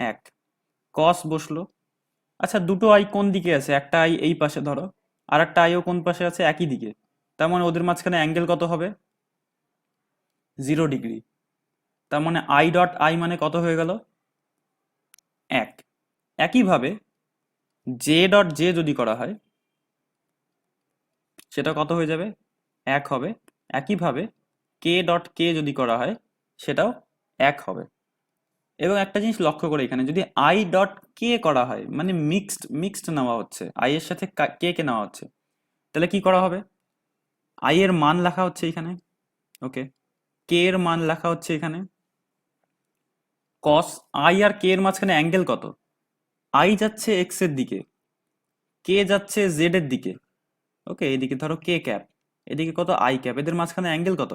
এক, কস বসলো। আচ্ছা, দুটো আই কোন দিকে আছে, একটা আই এই পাশে ধরো, আর একটা আইও কোন পাশে আছে, একই দিকে। তার মানে ওদের মাঝখানে অ্যাঙ্গেল কত হবে, 0 ডিগ্রি। তার মানে আই ডট আই মানে কত হয়ে গেল, এক। একইভাবে জে ডট জে যদি করা হয় সেটা কত হয়ে যাবে, এক হবে। একইভাবে কে ডট কে যদি করা হয় সেটাও এক হবে। এবং একটা জিনিস লক্ষ্য করে, এখানে যদি আই ডট কে করা হয় মানে মিক্সড নেওয়া হচ্ছে, আই এর সাথে কে কে নেওয়া হচ্ছে, তাহলে কি করা হবে, আই এর মান লেখা হচ্ছে এখানে, ওকে, কে এর মান লেখা হচ্ছে এখানে, কস আই আর কে এর মাঝখানে অ্যাঙ্গেল কত, আই যাচ্ছে এক্স এর দিকে, কে যাচ্ছে জেড এর দিকে। ওকে, এদিকে ধরো কে ক্যাপ, এদিকে কত আই ক্যাপ, এদের মাঝখানে অ্যাঙ্গেল কত,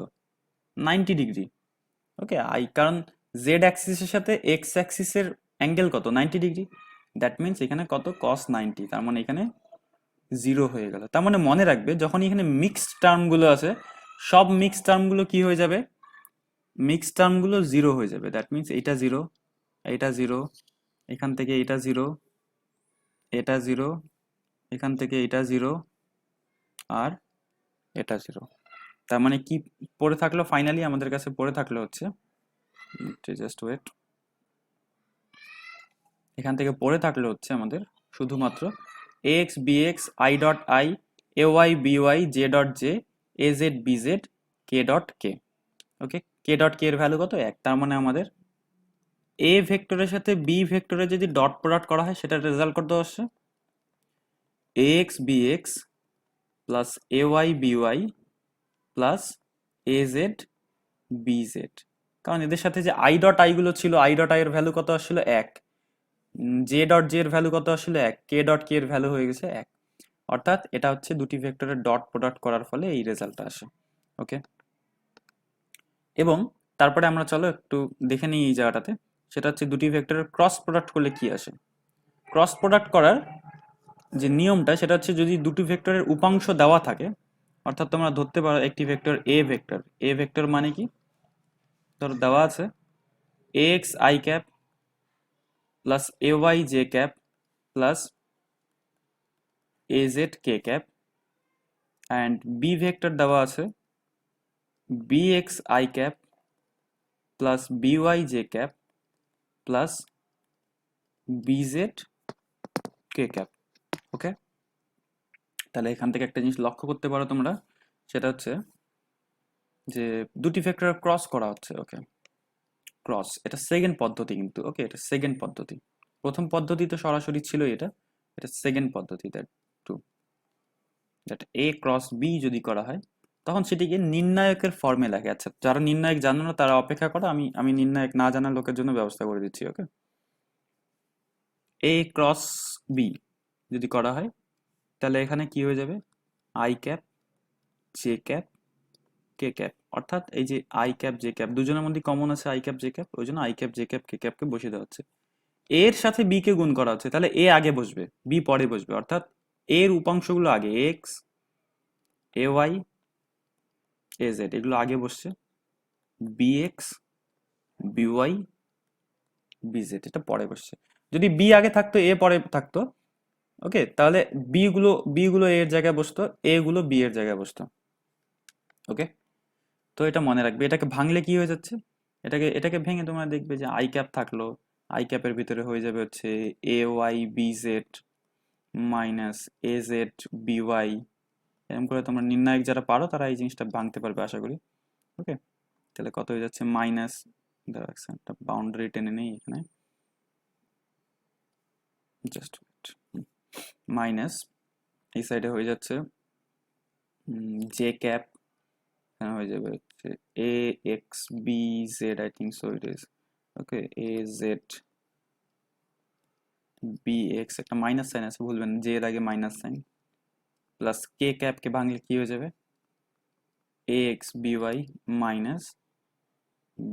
90 ডিগ্রি। ওকে, আই কারণ জেড অ্যাক্সিসের সাথে এক্স অ্যাক্সিসের অ্যাঙ্গেল কত, 90 ডিগ্রি। দ্যাট মিনস এখানে কত, কস 90, তার মানে এখানে 0 হয়ে গেল। তার মানে মনে রাখবে যখন এখানে মিক্সড টার্মগুলো আছে, সব মিক্সড টার্মগুলো কি হয়ে যাবে, মিক্সড টার্মগুলো 0 হয়ে যাবে। দ্যাট মিনস এটা 0, এটা 0, এখান থেকে এটা 0, এটা 0, এখান থেকে এটা 0, আর এটা 0। তার মানে কি পড়ে থাকলো, ফাইনালি আমাদের কাছে পড়ে থাকলো হচ্ছে, জাস্ট ওয়েট, এখান থেকে পড়ে থাকলো হচ্ছে আমাদের শুধুমাত্র x b x i dot i, a y b y, j dot j, a Z B z, k dot k. Okay, k dot k এর ভ্যালু কত, এক। তার মানে আমাদের এ ভেক্টরের সাথে বি ভেক্টরে যদি ডট প্রোডাক্ট করা হয় সেটার রেজাল্ট কত আসছে, a x b x plus A y b y plus A Z B z. কারণ এদের সাথে যে আই ডট আই গুলো ছিল, আই ডট আই এর ভ্যালু কত আসছিল, এক, জে ডট জে এর ভ্যালু কত আসছিল, এক, কে ডট কে এর ভ্যালু হয়ে গেছে এক। অর্থাৎ এটা হচ্ছে দুটি ভেক্টরের ডট প্রোডাক্ট করার ফলে এই রেজাল্টটা আসে। ওকে, এবং তারপরে আমরা চলো একটু দেখে নিই এই জায়গাটাতে, সেটা হচ্ছে দুটি ভেক্টরের ক্রস প্রোডাক্ট করলে কি আসে। ক্রস প্রোডাক্ট করার যে নিয়মটা সেটা হচ্ছে, যদি দুটি ভেক্টরের উপাংশ দেওয়া থাকে, অর্থাৎ তোমরা ধরতে পারো একটি vector a vector, a vector মানে কি, ধরো দেওয়া আছে x I cap plus A Y J cap plus A Z K cap and b vector দেওয়া আছে b x I cap plus b y J cap plus b z K cap. Okay, তাহলে এখান থেকে একটা জিনিস লক্ষ্য করতে পারো তোমরা, সেটা হচ্ছে যে দুটি ভেক্টর ক্রস করা হচ্ছে। ওকে, ক্রস, এটা সেকেন্ড পদ্ধতি কিন্তু। ওকে, এটা সেকেন্ড পদ্ধতি। প্রথম পদ্ধতি তো সরাসরি ছিল এটা, এটা সেকেন্ড পদ্ধতি। That to that A cross B যদি করা হয় তখন সেটিকে নির্ণায়কের ফর্মে লাগে। আচ্ছা, যারা নির্ণায়ক জানো না তারা অপেক্ষা করো, আমি আমি নির্ণায়ক না জানা লোকের জন্য ব্যবস্থা করে দিচ্ছি। ওকে, এ ক্রস বি যদি করা হয় তাহলে এখানে কি হয়ে যাবে, I cap J cap K cap. অর্থাৎ এই যে আই ক্যাপ জে ক্যাপ দুজনের মধ্যে কমন আছে আই ক্যাপ জে ক্যাপ, ওই জন্য আই ক্যাপ জে ক্যাপ কে ক্যাপকে বসিয়ে দেওয়া হচ্ছে। এর সাথে বি কে গুণ করা হচ্ছে, তাহলে এ আগে বসবে বি পরে বসবে। অর্থাৎ এর উপাংশগুলো আগে, X A Y A Z এগুলো আগে বসছে, B X B Y B Z এটা পরে বসছে। যদি বি আগে থাকতো এ পরে থাকতো, ওকে, তাহলে বি গুলো এর জায়গায় বসতো, এ গুলো বি এর জায়গায় বসতো। ওকে, তো এটা মনে রাখবে। এটাকে ভাঙলে কি হয়ে যাচ্ছে, এটাকে এটাকে ভেঙে তোমরা দেখবে যে আই ক্যাপ থাকলো, আই ক্যাপের ভিতরে হয়ে যাবে হচ্ছে a y B z minus a Z B y. এরকম করে তোমরা নির্ণায়ক যারা পারো তারা এই জিনিসটা ভাঙতে পারবে আশা করি। ওকে, তাহলে কত হয়ে যাচ্ছে মাইনাস, একটা বাউন্ডারি টেনে নেই এখানে, জাস্ট মাইনাস এই সাইডে হয়ে যাচ্ছে জে ক্যাপ, এখানে হয়ে যাবে হচ্ছে a x b z, I think so it is. Okay, a Z B x, একটা মাইনাস সাইন আছে ভুলবেন, জে এর আগে মাইনাস সাইন, প্লাস কে ক্যাপকে ভাঙলে কি হয়ে যাবে a x B y minus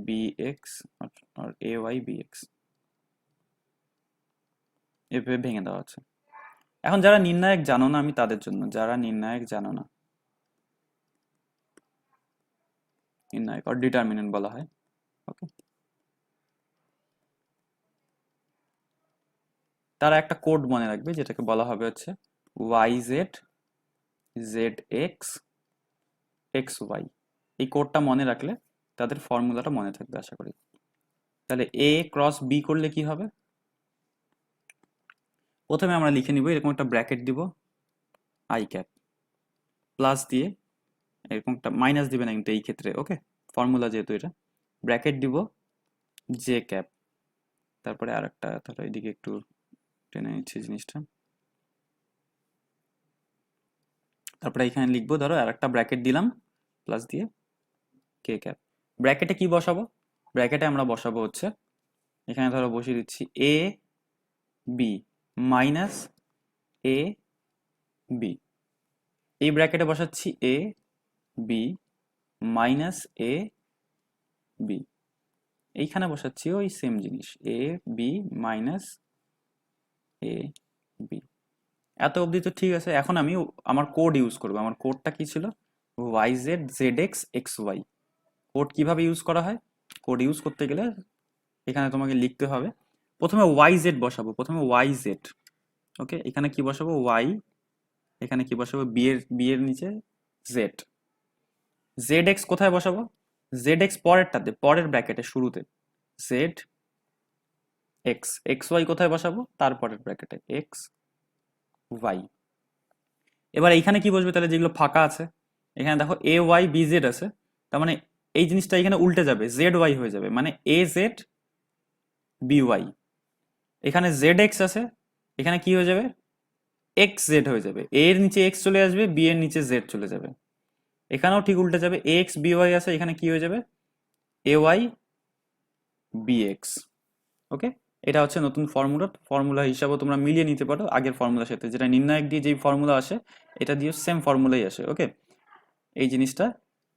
b x আর এ ওয়াই বি এক্স, এভাবে ভেঙে দেওয়া আছে। এখন যারা নির্ণায়ক জানো না, আমি তাদের জন্য, যারা নির্ণায়ক জানো না, নির্ণায়ক আর ডিটারমিনেন্ট বলা হয়। ওকে, তারা একটা কোড মনে রাখবে যেটাকে বলা হবে হচ্ছে Y Z Z X X Y. এই কোডটা মনে রাখলে তাদের ফর্মুলাটা মনে থাকবে আশা করি। তাহলে এ ক্রস বি করলে কি হবে, প্রথমে আমরা লিখে নিব এরকম একটা ব্র্যাকেট দিব আই ক্যাপ, প্লাস দিয়ে এরকম একটা মাইনাস দিবে না কিন্তু এই ক্ষেত্রে। ওকে, ফর্মুলা যেহেতু এটা, ব্র্যাকেট দিব জে ক্যাপ, তারপরে আর একটা, ধরো এইদিকে একটু টেনে নিচ্ছি জিনিসটা, তারপরে এখানে লিখবো ধরো আর একটা ব্র্যাকেট দিলাম প্লাস দিয়ে কে ক্যাপ। ব্র্যাকেটে কি বসাবো, ব্র্যাকেটে আমরা বসাবো হচ্ছে, এখানে ধরো বসিয়ে দিচ্ছি A B minus A B, এই ব্র্যাকেটে বসাচ্ছি A B minus A B, এইখানে বসাচ্ছি ওই সেম জিনিস A B minus A B. এত অবধি তো ঠিক আছে। এখন আমি আমার কোড ইউজ করবো। আমার কোডটা কি ছিল, Y Z Z X X Y. Code কিভাবে ইউজ করা হয়, কোড ইউজ করতে গেলে এখানে তোমাকে লিখতে হবে, প্রথমে ওয়াই জেড বসাবো, প্রথমে ওয়াই জেড। ওকে, এখানে কি বসাবো ওয়াই, এখানে কি বসাবো বি এর নিচে জেড। জেড এক্স কোথায় বসাবো, জেড এক্স পরেরটাতে, পরের ব্র্যাকেটে শুরুতে, জেড এক্স এক্স ওয়াই কোথায় বসাবো তারপরের ব্র্যাকেটে এক্স ওয়াই। এবার এইখানে কি বসবে, তাহলে যেগুলো ফাঁকা আছে, এখানে দেখো এ ওয়াই বি জেড আছে, তার মানে এই জিনিসটা এখানে উল্টে যাবে, জেড ওয়াই হয়ে যাবে, মানে এ জেড বি ওয়াই। এখানে জেড এক্স আছে, এখানে কি হয়ে যাবে এক্স জেড হয়ে যাবে, এ এর নিচে এক্স চলে আসবে, বি এর নিচে জেড চলে যাবে। এখানেও ঠিক উল্টে যাবে, এ এক্স বি ওয়াই আছে, এখানে কি হয়ে যাবে এ ওয়াই বি এক্স। ওকে, এটা হচ্ছে নতুন ফর্মুলা। ফর্মুলা হিসাবে তোমরা মিলিয়ে নিতে পারো আগের ফর্মুলার সাথে, যেটা নির্ণায়ক দিয়ে যেই ফর্মুলা আসে এটা দিয়ে সেম ফর্মুলাই আসে। ওকে, এই জিনিসটা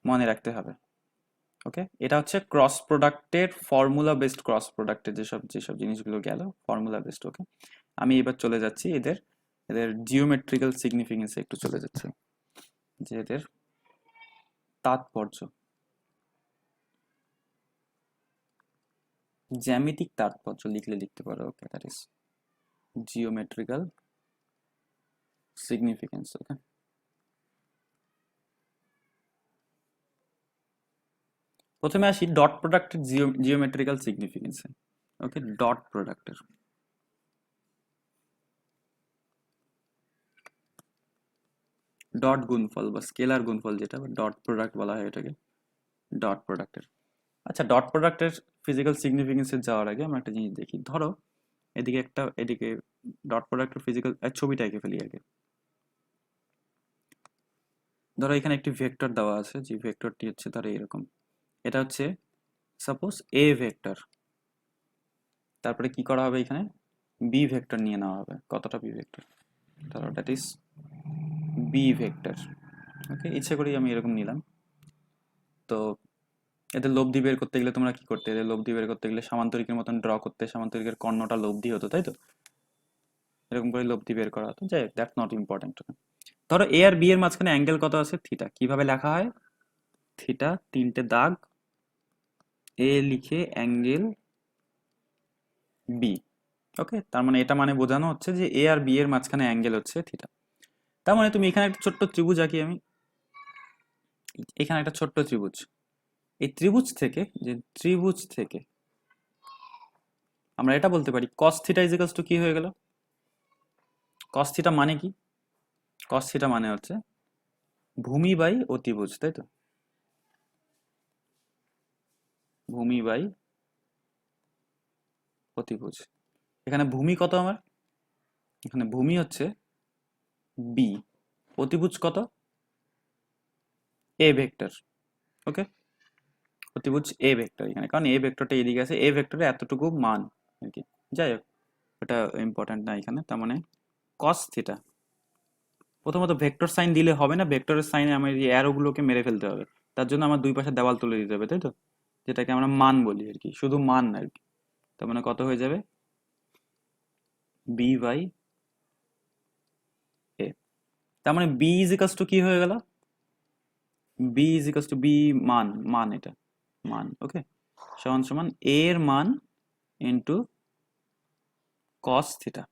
মনে রাখতে হবে। ওকে, এটা হচ্ছে ক্রস প্রোডাক্টের ফর্মুলা বেসড, ক্রস প্রোডাক্টের যেসব যেসব জিনিসগুলো গেল ফর্মুলা বেসড। ওকে, আমি এবার চলে যাচ্ছি এদের এদের জিওমেট্রিক্যাল সিগনিফিকেন্সে একটু চলে যাচ্ছে, যে এদের তাৎপর্য। জ্যামিতিক তাৎপর্য লিখলে লিখতে পারো, ওকে, দ্যাট ইজ জিওমেট্রিক্যাল সিগনিফিকেন্স। ওকে, প্রথমে আসি ডট প্রোডাক্টের জিওমেট্রিক্যাল সিগনিফিকেন্সে। ওকে, ডট প্রোডাক্টের ডট গুণফল বা স্কেলার গুণফল, যেটা ডট প্রোডাক্ট বলা হয় এটাকে, ডট প্রোডাক্টের। আচ্ছা, ডট প্রোডাক্টের ফিজিক্যাল সিগনিফিকেন্সে যাওয়ার আগে আমরা একটা জিনিস দেখি। ধরো এদিকে ডট প্রোডাক্টের ফিজিক্যাল ছবিটা এঁকে ফেলি আগে। ধরো এখানে একটি ভেক্টর দেওয়া আছে, যে ভেক্টরটি হচ্ছে ধরো এরকম, এটা হচ্ছে সাপোজ এ ভেক্টর। তারপরে কি করা হবে, এখানে বি ভেক্টর নিয়ে নেওয়া হবে। কতটা বি ভেক্টর? ধরো দ্যাট ইজ বি ভেক্টর। ওকে, ইচ্ছে করেই আমি এরকম নিলাম। তো এদের লব্ধি বের করতে গেলে তোমরা কি করতে, এদের লব্ধি বের করতে গেলে সামান্তরিকের মতন ড্র করতে, সামান্তরিকের কর্ণটা লব্ধি হতো, তাই তো? এরকম করে লব্ধি বের করা হতো। যাই, দ্যাটস নট ইম্পর্টেন্ট। ধরো এ আর বি এর মাঝখানে অ্যাঙ্গেল কত আছে? থিটা। কিভাবে লেখা হয়? থিটা, তিনটে দাগ, এ লিখে অ্যাঙ্গেল বি। ওকে, তার মানে এটা মানে বোঝানো হচ্ছে যে এ আর বি এর মাঝখানে অ্যাঙ্গেল হচ্ছে থিটা। তার মানে তুমি এখানে একটা ছোট্ট ত্রিভুজ আঁকি আমি। এখানে একটা ছোট্ট ত্রিভুজ, এই ত্রিভুজ থেকে আমরা এটা বলতে পারি cos থিটা ইজিক্যালস টু কি হয়ে গেল? cos থিটা মানে কি? cos থিটা মানে হচ্ছে ভূমি বাই অতিভুজ, তাই তো? ভূমি বাই অতিভুজ। এখানে ভূমি কত আমার? এখানে ভূমি হচ্ছে বি, অতিভুজ কত? এ ভেক্টর। ওকে, অতিভুজ এ ভেক্টর এখানে, কারণ এ ভেক্টরটা এদিকে আছে, এ ভেক্টরে এতটুকু মান আর কি। যাই হোক, এটা ইম্পর্টেন্ট না এখানে। তার মানে cos থিটা, প্রথমত ভেক্টর সাইন দিলে হবে না, ভেক্টরের সাইনে আমার এই অ্যারোগুলোকে মেরে ফেলতে হবে। তার জন্য আমার দুই পাশে দেওয়াল তুলে দিতে হবে, তাই তো? যেটাকে আমরা মান বলি আর কি, শুধু মান আর কি। তার মানে কত হয়ে যাবে? বি বাই এ। তার মানে বি ইজিকালস টু কি হয়ে গেল? বি ইজিকালস টু বি, মান এটা মান। ওকে, সমান সমান এ এর মান ইন্টু cos থিটা।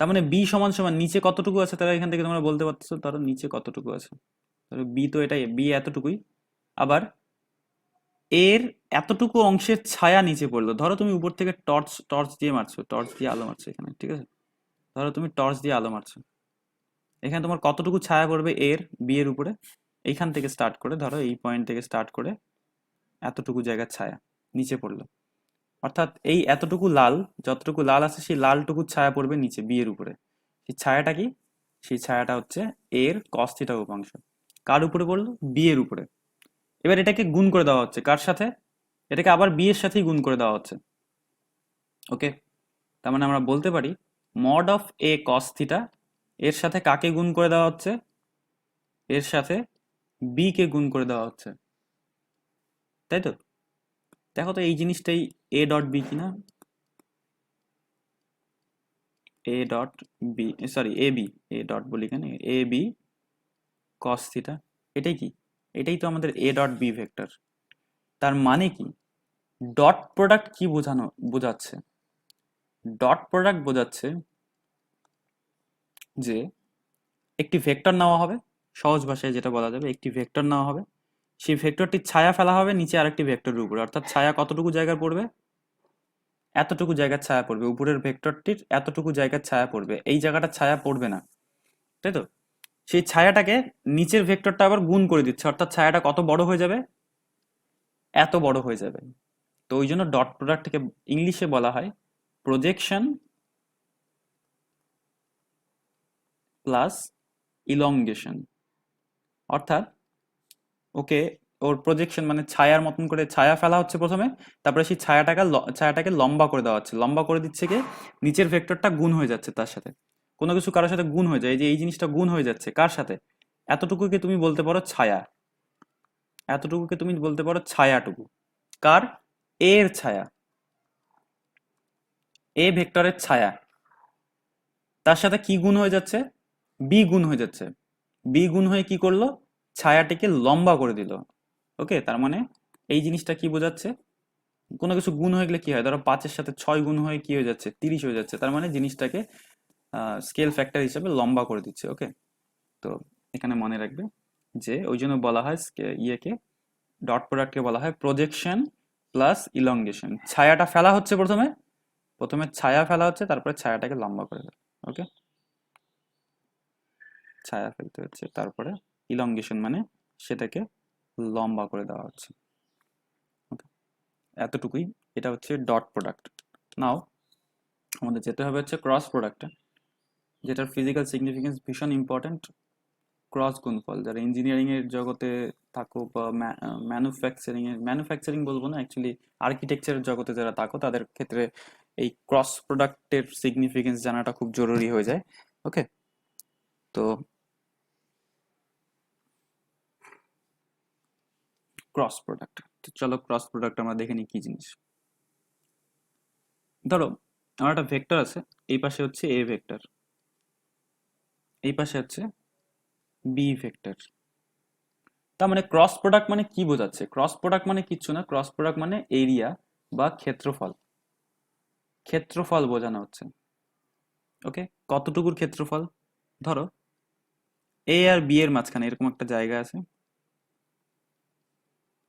তার মানে বি সমান সমান নিচে কতটুকু আছে তাহলে এখান থেকে তোমরা বলতে পারছো, ধরো নিচে কতটুকু আছে? ধরো বি তো এটাই, বি এতটুকুই। আবার এর এতটুকু অংশের ছায়া নিচে পড়লো। ধরো তুমি উপর থেকে টর্চ টর্চ দিয়ে মারছো, টর্চ দিয়ে আলো মারছো এখানে, ঠিক আছে? ধরো তুমি টর্চ দিয়ে আলো মারছো, এখানে তোমার কতটুকু ছায়া পড়বে এর, বি এর উপরে? এইখান থেকে স্টার্ট করে, ধরো এই পয়েন্ট থেকে স্টার্ট করে এতটুকু জায়গার ছায়া নিচে পড়লো। অর্থাৎ এই এতটুকু লাল, যতটুকু লাল আছে সেই লালটুকু ছায়া পড়বে নিচে বি এর উপরে। সেই ছায়াটা কি? সেই ছায়াটা হচ্ছে এর cos থিটা উপাংশ। কার উপরে পড়লো? বি এর উপরে। এবার এটাকে গুণ করে দেওয়া হচ্ছে কার সাথে? এটাকে আবার বি এর সাথেই গুণ করে দেওয়া হচ্ছে। ওকে, তার মানে আমরা বলতে পারি mod of A cos theta এর সাথে কাকে গুণ করে দেওয়া হচ্ছে? এর সাথে বি কে গুণ করে দেওয়া হচ্ছে, তাই তো? দেখো তো এই জিনিসটাই এ ডট বি কিনা। A dot B, sorry A B, A dot বলি কেন, এ বি cos থিটা, এটাই কি? এটাই তো আমাদের এ ডট বি ভেক্টর। তার মানে কি? ডট প্রোডাক্ট কি বোঝাচ্ছে? ডট প্রোডাক্ট বোঝাচ্ছে যে একটি ভেক্টর নেওয়া হবে, সহজ ভাষায় যেটা বলা যাবে, একটি ভেক্টর নেওয়া হবে, সেই ভেক্টরটির ছায়া ফেলা হবে নিচে আরেকটি ভেক্টরের উপরে। অর্থাৎ ছায়া কতটুকু জায়গায় পড়বে? এতটুকু জায়গার ছায়া পড়বে, উপরের ভেক্টরটির এতটুকু জায়গার ছায়া পড়বে, এই জায়গাটা ছায়া পড়বে না, তাই তো? সেই ছায়াটাকে নিচের ভেক্টরটা আবার গুণ করে দিচ্ছে, অর্থাৎ ছায়াটা কত বড় হয়ে যাবে? এত বড় হয়ে যাবে। তো ওই জন্য ডট প্রোডাক্টকে ইংলিশে বলা হয় প্রজেকশন প্লাস ইলংগেশন। অর্থাৎ ওকে, ওর প্রজেকশন মানে ছায়ার মতন করে ছায়া ফেলা হচ্ছে প্রথমে, তারপরে সেই ছায়াটাকে লম্বা করে দেওয়া হচ্ছে। লম্বা করে দিচ্ছে কি? নিচের ভেক্টরটা গুণ হয়ে যাচ্ছে তার সাথে। কোনো কিছু কারোর সাথে গুণ হয়ে যায়, এই যে এই জিনিসটা গুণ হয়ে যাচ্ছে কার সাথে? এতটুকুকে তুমি বলতে পারো ছায়া, এতটুকুকে তুমি বলতে পারো ছায়াটুকু। কার? এর ছায়া, এ ভেক্টরের ছায়া। তার সাথে কি গুণ হয়ে যাচ্ছে? বি গুণ হয়ে যাচ্ছে। বি গুণ হয়ে কি করলো? ছায়াটিকে লম্বা করে দিল। ওকে, তার মানে এই জিনিসটা কি বোঝাচ্ছে? কোনো কিছু গুণ হয়ে গেলে কি হয়, ধরো 5-এর সাথে 6 গুণ হয়ে কি হয়ে যাচ্ছে, 30 হয়ে যাচ্ছে, তার মানে জিনিসটাকে স্কেল ফ্যাক্টর হিসাবে লম্বা করে দিচ্ছে। ওকে, তো এখানে মনে রাখবে যে ওই জন্য বলা হয় ইয়েকে, ডট প্রোডাক্টকে বলা হয় প্রজেকশন প্লাস ইলংগেশন। ছায়াটা ফেলা হচ্ছে প্রথমে, প্রথমে ছায়া ফেলা হচ্ছে, তারপরে ছায়াটাকে লম্বা করে দেয়। ওকে, ছায়া ফেলতে হচ্ছে, তারপরে ইলংগেশন মানে সেটাকে লম্বা করে দেওয়া হচ্ছে। ওকে, এতটুকুই। এটা হচ্ছে ডট প্রোডাক্ট। নাও আমাদের যেতে হবে হচ্ছে ক্রস প্রোডাক্টে, যেটার ফিজিক্যাল সিগনিফিকেন্স ভীষণ ইম্পর্ট্যান্ট। ক্রস গুণফল, যারা ইঞ্জিনিয়ারিং এর জগতে থাকো বা ম্যানুফ্যাকচারিং বলবো না, অ্যাকচুয়ালি আর্কিটেকচারের জগতে যারা থাকো, তাদের ক্ষেত্রে এই ক্রস প্রোডাক্টের সিগনিফিকেন্স জানাটা খুব জরুরি হয়ে যায়। ওকে, তো ক্রস প্রোডাক্ট, তো চলো ক্রস প্রোডাক্ট আমরা দেখে নিই কি জিনিস। ধরো আমার একটা ভেক্টর আছে, এই পাশে হচ্ছে এ ভেক্টর, এই পাশে হচ্ছে বি ভেক্টর। তার মানে ক্রস প্রোডাক্ট মানে কি বোঝাচ্ছে? ক্রস প্রোডাক্ট মানে কিচ্ছু না, ক্রস প্রোডাক্ট মানে এরিয়া বা ক্ষেত্রফল, ক্ষেত্রফল বোঝানো হচ্ছে। ওকে, কতটুকুর ক্ষেত্রফল? ধরো এ আর বি এর মাঝখানে এরকম একটা জায়গা আছে,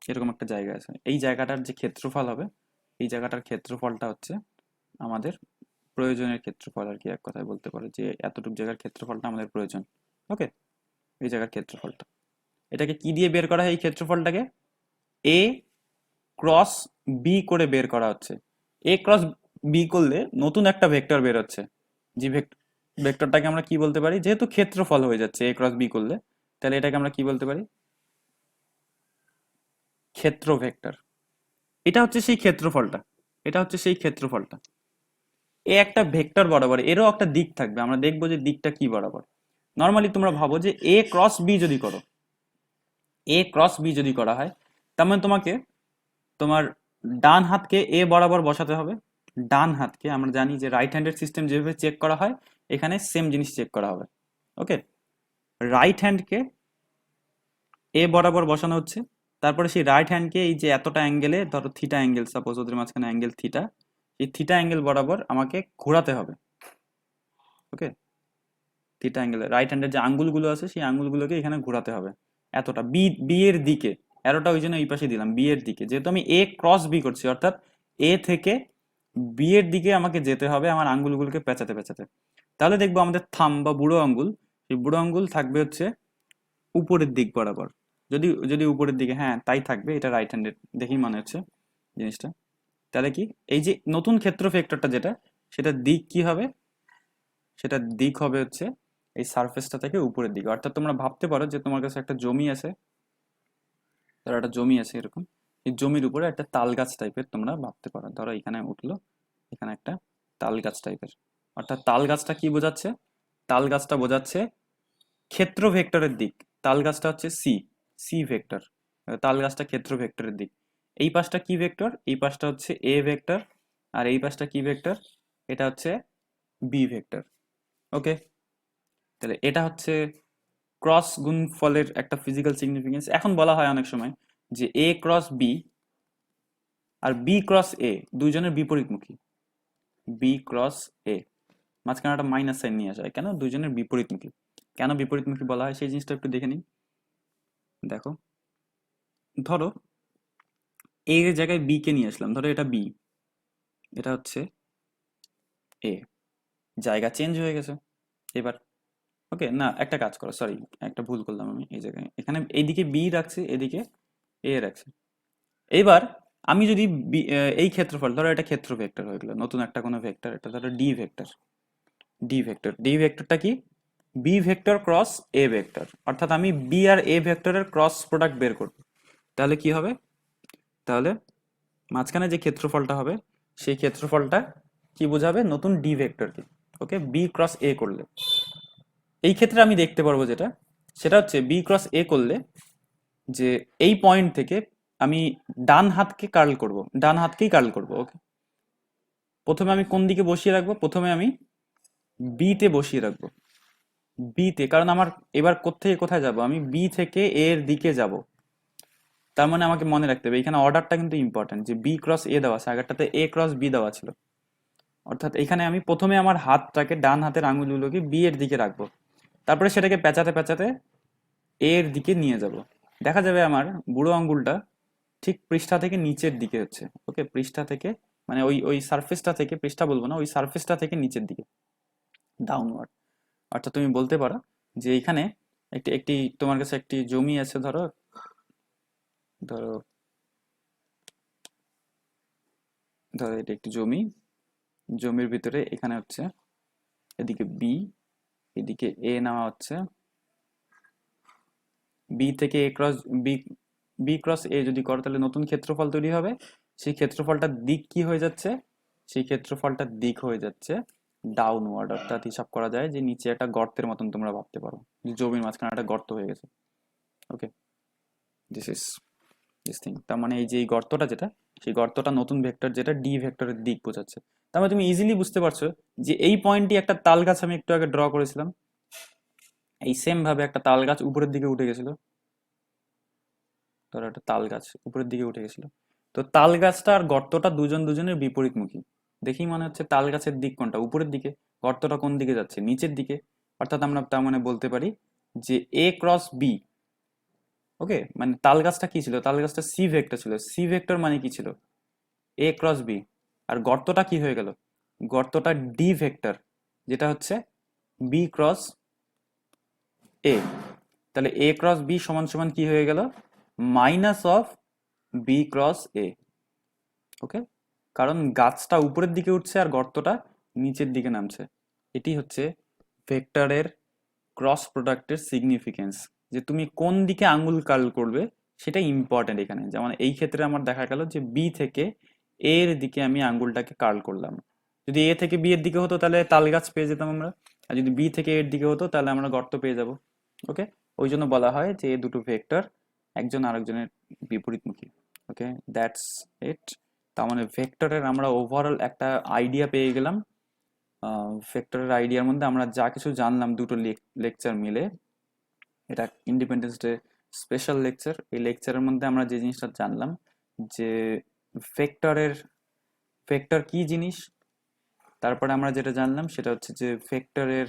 এরকম একটা জায়গা আছে, এই জায়গাটার যে ক্ষেত্রফল হবে, এই জায়গাটার ক্ষেত্রফলটা হচ্ছে আমাদের প্রয়োজনের ক্ষেত্রফল আর কি, এক কথায় বলতে পারো যে এতটুকু জায়গার ক্ষেত্রফলটা আমাদের প্রয়োজন। ওকে, এই জায়গার ক্ষেত্রফলটা, এটাকে কি দিয়ে বের করা হয়? এই ক্ষেত্রফলটাকে এ ক্রস বি করে বের করা হচ্ছে। এ ক্রস বি করলে নতুন একটা ভেক্টর বের হচ্ছে, যে ভেক্টরটাকে আমরা কি বলতে পারি, যেহেতু ক্ষেত্রফল হয়ে যাচ্ছে এ ক্রস বি করলে, তাহলে এটাকে আমরা কি বলতে পারি? ক্ষেত্র ভেক্টর। এটা হচ্ছে সেই ক্ষেত্রফলটা, এটা হচ্ছে সেই ক্ষেত্রফলটা। এ একটা ভেক্টর বরাবর, এরও একটা দিক থাকবে, আমরা দেখবো যে দিকটা কি বরাবর। নর্মালি তোমরা ভাবো যে এ ক্রস বি যদি করো, এ ক্রস বি যদি করা হয়, তার মানে তোমাকে তোমার ডান হাতকে এ বরাবর বসাতে হবে। ডান হাতকে, আমরা জানি যে রাইট হ্যান্ডের সিস্টেম যেভাবে চেক করা হয়, এখানে সেম জিনিস চেক করা হবে। ওকে, রাইট হ্যান্ডকে এ বরাবর বসানো হচ্ছে, তারপরে সেই রাইট হ্যান্ডকে এই যে এতটা অ্যাঙ্গেলে, ধরো থিটা অ্যাঙ্গেল, সাপোজ ওদের মাঝখানে অ্যাঙ্গেল থিটা, এই থিটা অ্যাঙ্গেল বরাবর আমাকে ঘোরাতে হবে। ওকে, থিটা অ্যাঙ্গেলে রাইট হ্যান্ডের যে আঙ্গুলগুলো আছে, সেই আঙ্গুলগুলোকে এখানে ঘোরাতে হবে এতটা, বি বি এর দিকে। এরোটা ওই জন্য এই পাশে দিলাম, বি এর দিকে, যেহেতু আমি এ ক্রস বি করছি, অর্থাৎ এ থেকে বি এর দিকে আমাকে যেতে হবে আমার আঙ্গুলগুলোকে পেঁচাতে পেঁচাতে। তাহলে দেখবো আমাদের থাম বা বুড়ো আঙ্গুল, সেই বুড়ো আঙ্গুল থাকবে হচ্ছে উপরের দিক বরাবর। যদি যদি উপরের দিকে, হ্যাঁ তাই থাকবে, এটা রাইট হ্যান্ডেড দেখেই মনে হচ্ছে জিনিসটা। তাহলে কি, এই যে নতুন ক্ষেত্র ভেক্টরটা যেটা, সেটার দিক কি হবে? সেটার দিক হবে হচ্ছে এই সারফেসটা থেকে উপরের দিকে। অর্থাৎ তোমরা ভাবতে পারো যে তোমার কাছে একটা জমি আছে, ধরো একটা জমি আছে এরকম, এই জমির উপরে একটা তাল গাছ টাইপের তোমরা ভাবতে পারো, ধরো এখানে উঠলো, এখানে একটা তাল গাছ টাইপের। অর্থাৎ তাল গাছটা কি বোঝাচ্ছে? তাল গাছটা বোঝাচ্ছে ক্ষেত্র ভেক্টরের দিক। তাল গাছটা হচ্ছে সি, সি ভেক্টর, তাল গাছটা ক্ষেত্র ভেক্টরের দিক। এই পাশটা কি ভেক্টর? এই পাশটা হচ্ছে এ ভেক্টর, আর এই পাশটা কি ভেক্টর? এটা হচ্ছে বি ভেক্টর। ওকে, তাহলে এটা হচ্ছে ক্রস গুণফলের একটা ফিজিক্যাল সিগনিফিকেন্স। এখন বলা হয় অনেক সময় যে এ ক্রস বি আর বি ক্রস এ দুইজনের বিপরীতমুখী। বি ক্রস এ, মাঝখানে একটা মাইনাস সাইন নিয়ে আসা হয় কেন? দুইজনের বিপরীতমুখী। কেন বিপরীতমুখী বলা হয় সেই জিনিসটা একটু দেখে নিই। দেখো, ধরো এ এর জায়গায় বি কে নিয়ে আসলাম, ধরো এটা বি, এটা হচ্ছে এ, জায়গা চেঞ্জ হয়ে গেছে এবার। ওকে, না একটা কাজ করো, সরি একটা ভুল করলাম আমি, এই জায়গায় এখানে এইদিকে বি রাখছি, এদিকে এ রাখছি। এইবার আমি যদি এই ক্ষেত্রফল, ধরো এটা ক্ষেত্র ভেক্টর হয়ে গেল, নতুন একটা কোনো ভেক্টর, এটা ধরো d vector. D vector, d ভেক্টরটা কি? B vector cross a vector, অর্থাৎ আমি বি আর এ ভেক্টরের ক্রস প্রোডাক্ট বের করব। তাহলে কি হবে? তাহলে মাঝখানে যে ক্ষেত্রফলটা হবে, সেই ক্ষেত্রফলটা কি বোঝাবে? নতুন ডি ভেক্টরকে। ওকে, বি ক্রস এ করলে এই ক্ষেত্রে আমি দেখতে পারবো যেটা, সেটা হচ্ছে বি ক্রস এ করলে যে এই পয়েন্ট থেকে আমি ডান হাতকে কার্ল করব, ডান হাতকেই কার্ল করব। ওকে, প্রথমে আমি কোন দিকে বসিয়ে রাখবো? প্রথমে আমি বি তে বসিয়ে রাখবো, বি তে, কারণ আমার এবার কোত্থেকে কোথায় যাব? আমি বি থেকে এর দিকে যাব। তার মানে আমাকে মনে রাখতে হবে এখানে অর্ডারটা কিন্তু ইম্পর্টেন্ট, যে বি ক্রস এ দেওয়া আছে, আগেরটাতে এ ক্রস বি দেওয়া ছিল। অর্থাৎ এখানে আমি প্রথমে আমার হাতটাকে, ডান হাতের আঙুলগুলোকে বি এর দিকে রাখবো, তারপরে সেটাকে পেঁচাতে পেঁচাতে এর দিকে নিয়ে যাব। দেখা যাবে আমার বুড়ো আঙ্গুলটা ঠিক পৃষ্ঠা থেকে নিচের দিকে হচ্ছে। ওকে, পৃষ্ঠা থেকে মানে ওই ওই সারফেসটা থেকে, পৃষ্ঠা বলবো না, ওই সারফেসটা থেকে নিচের দিকে, ডাউনওয়ার্ড। অর্থাৎ তুমি বলতে পারো যে এখানে একটি একটি তোমার কাছে একটি জমি আছে, ধরো ধরো ধরো এটা একটি জমি, জমির ভিতরে এখানে হচ্ছে এদিকে বি, এদিকে এ নেওয়া হচ্ছে, বি থেকে এ ক্রস বি, বি ক্রস এ যদি করো তাহলে নতুন ক্ষেত্রফল তৈরি হবে। সেই ক্ষেত্রফলটার দিক কি হয়ে যাচ্ছে? সেই ক্ষেত্রফলটার দিক হয়ে যাচ্ছে ডাউনওয়ার্ড। অর্থাৎ হিসাব করা যায় যে নিচে একটা গর্তের মতন তোমরা ভাবতে পারো, যে জমির মাঝখানে একটা গর্ত হয়ে গেছে। ওকে, দিস ইজ দিস থিং। তার মানে এই যে এই গর্তটা যেটা, সেই গর্তটা নতুন ভেক্টর যেটা ডি ভেক্টরের দিক বোঝাচ্ছে। তার মানে তুমি ইজিলি বুঝতে পারছো যে এই পয়েন্টটি একটা তাল গাছ আমি একটু আগে ড্র করেছিলাম, এই সেম ভাবে একটা তাল গাছ উপরের দিকে উঠে গেছিল। ধরো একটা তাল গাছ উপরের দিকে উঠে গেছিল, তো তাল গাছটা আর গর্তটা দুজন দুজনের বিপরীতমুখী। দেখি মনে হচ্ছে তাল গাছের দিক কোনটা, উপরের দিকে, গর্তটা কোন দিকে যাচ্ছে, নিচের দিকে। অর্থাৎ আমরা তার মানে বলতে পারি যে এ ক্রস বি। ওকে, মানে তাল গাছটা কি ছিল, তাল গাছটা সি ভেক্টর ছিল, সি ভেক্টর মানে কি ছিল, এ ক্রস বি। আর গর্তটা কি হয়ে গেল, গর্তটা ডি ভেক্টর, যেটা হচ্ছে বি ক্রস এ। তাহলে এ ক্রস বি সমান সমান কি হয়ে গেল, মাইনাস অফ বি ক্রস এ। ওকে, কারণ গাছটা উপরের দিকে উঠছে আর গর্তটা নিচের দিকে নামছে। এটি হচ্ছে ভেক্টরের ক্রস প্রোডাক্টের সিগনিফিকেন্স, যে তুমি কোন দিকে আঙ্গুল কার্ল করবে সেটা ইম্পর্টেন্ট এখানে। যেমন এই ক্ষেত্রে আমার দেখা গেল যে বি থেকে এ এর দিকে আমি আঙ্গুলটাকে কার্ল করলাম। যদি এ থেকে বি এর দিকে হতো তাহলে তাল গাছ পেয়ে যেতাম আমরা, আর যদি বি থেকে এর দিকে হতো তাহলে আমরা গর্ত পেয়ে যাব। ওকে, ওই জন্য বলা হয় যে এই দুটো ভেক্টর একজন আরেকজনের বিপরীতমুখী। ওকে, দ্যাটস ইট। তার মানে ভেক্টরের আমরা ওভারঅল একটা আইডিয়া পেয়ে গেলাম। ভেক্টরের আইডিয়ার মধ্যে আমরা যা কিছু জানলাম দুটো লেকচার মিলে, এটা ইন্ডিপেন্ডেন্স ডে স্পেশাল লেকচার। এই লেকচারের মধ্যে আমরা যে জিনিসটা জানলাম যে ভেক্টরের, ভেক্টর কি জিনিস, তারপরে আমরা যেটা জানলাম সেটা হচ্ছে যে ভেক্টরের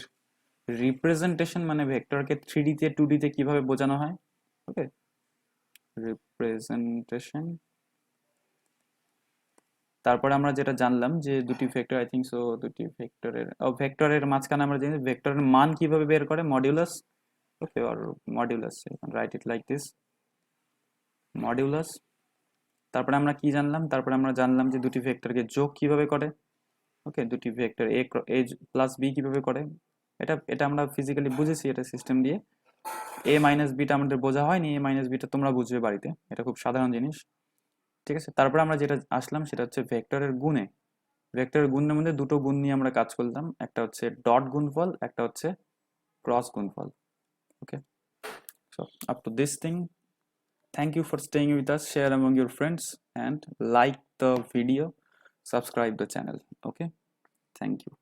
রিপ্রেজেন্টেশন, মানে ভেক্টরকে 3D তে 2D তে কিভাবে বোঝানো হয়। ওকে, রিপ্রেজেন্টেশন। তারপরে আমরা যেটা জানলাম যে দুটি ভেক্টর, আই থিঙ্ক সো দুটি ভেক্টরের, ভেক্টরের মাঝখানে আমরা জানি ভেক্টরের মান কিভাবে বের করে, modulus. Okay, or modulus, right it like this, modulus. তারপরে আমরা কি জানলাম, তারপরে আমরা জানলাম যে দুটি ভেক্টরকে যোগ কিভাবে করে। ওকে, দুটি ভেক্টর এ এ প্লাস বি কিভাবে করে, এটা এটা আমরা ফিজিক্যালি বুঝেছি, এটা সিস্টেম দিয়ে। এ মাইনাস বিটা আমাদের বোঝা হয়নি, এ মাইনাস বিটা তোমরা বুঝবে বাড়িতে, এটা খুব সাধারণ জিনিস। ঠিক আছে, তারপরে আমরা যেটা আসলাম সেটা হচ্ছে ভেক্টরের গুণে। ভেক্টরের গুণের মধ্যে দুটো গুণ নিয়ে আমরা কাজ করলাম, একটা হচ্ছে ডট গুণফল, একটা হচ্ছে ক্রস গুণফল। ওকে, so up to this thing, thank you for staying with us, share among your friends and like the video, subscribe the channel. Okay, thank you.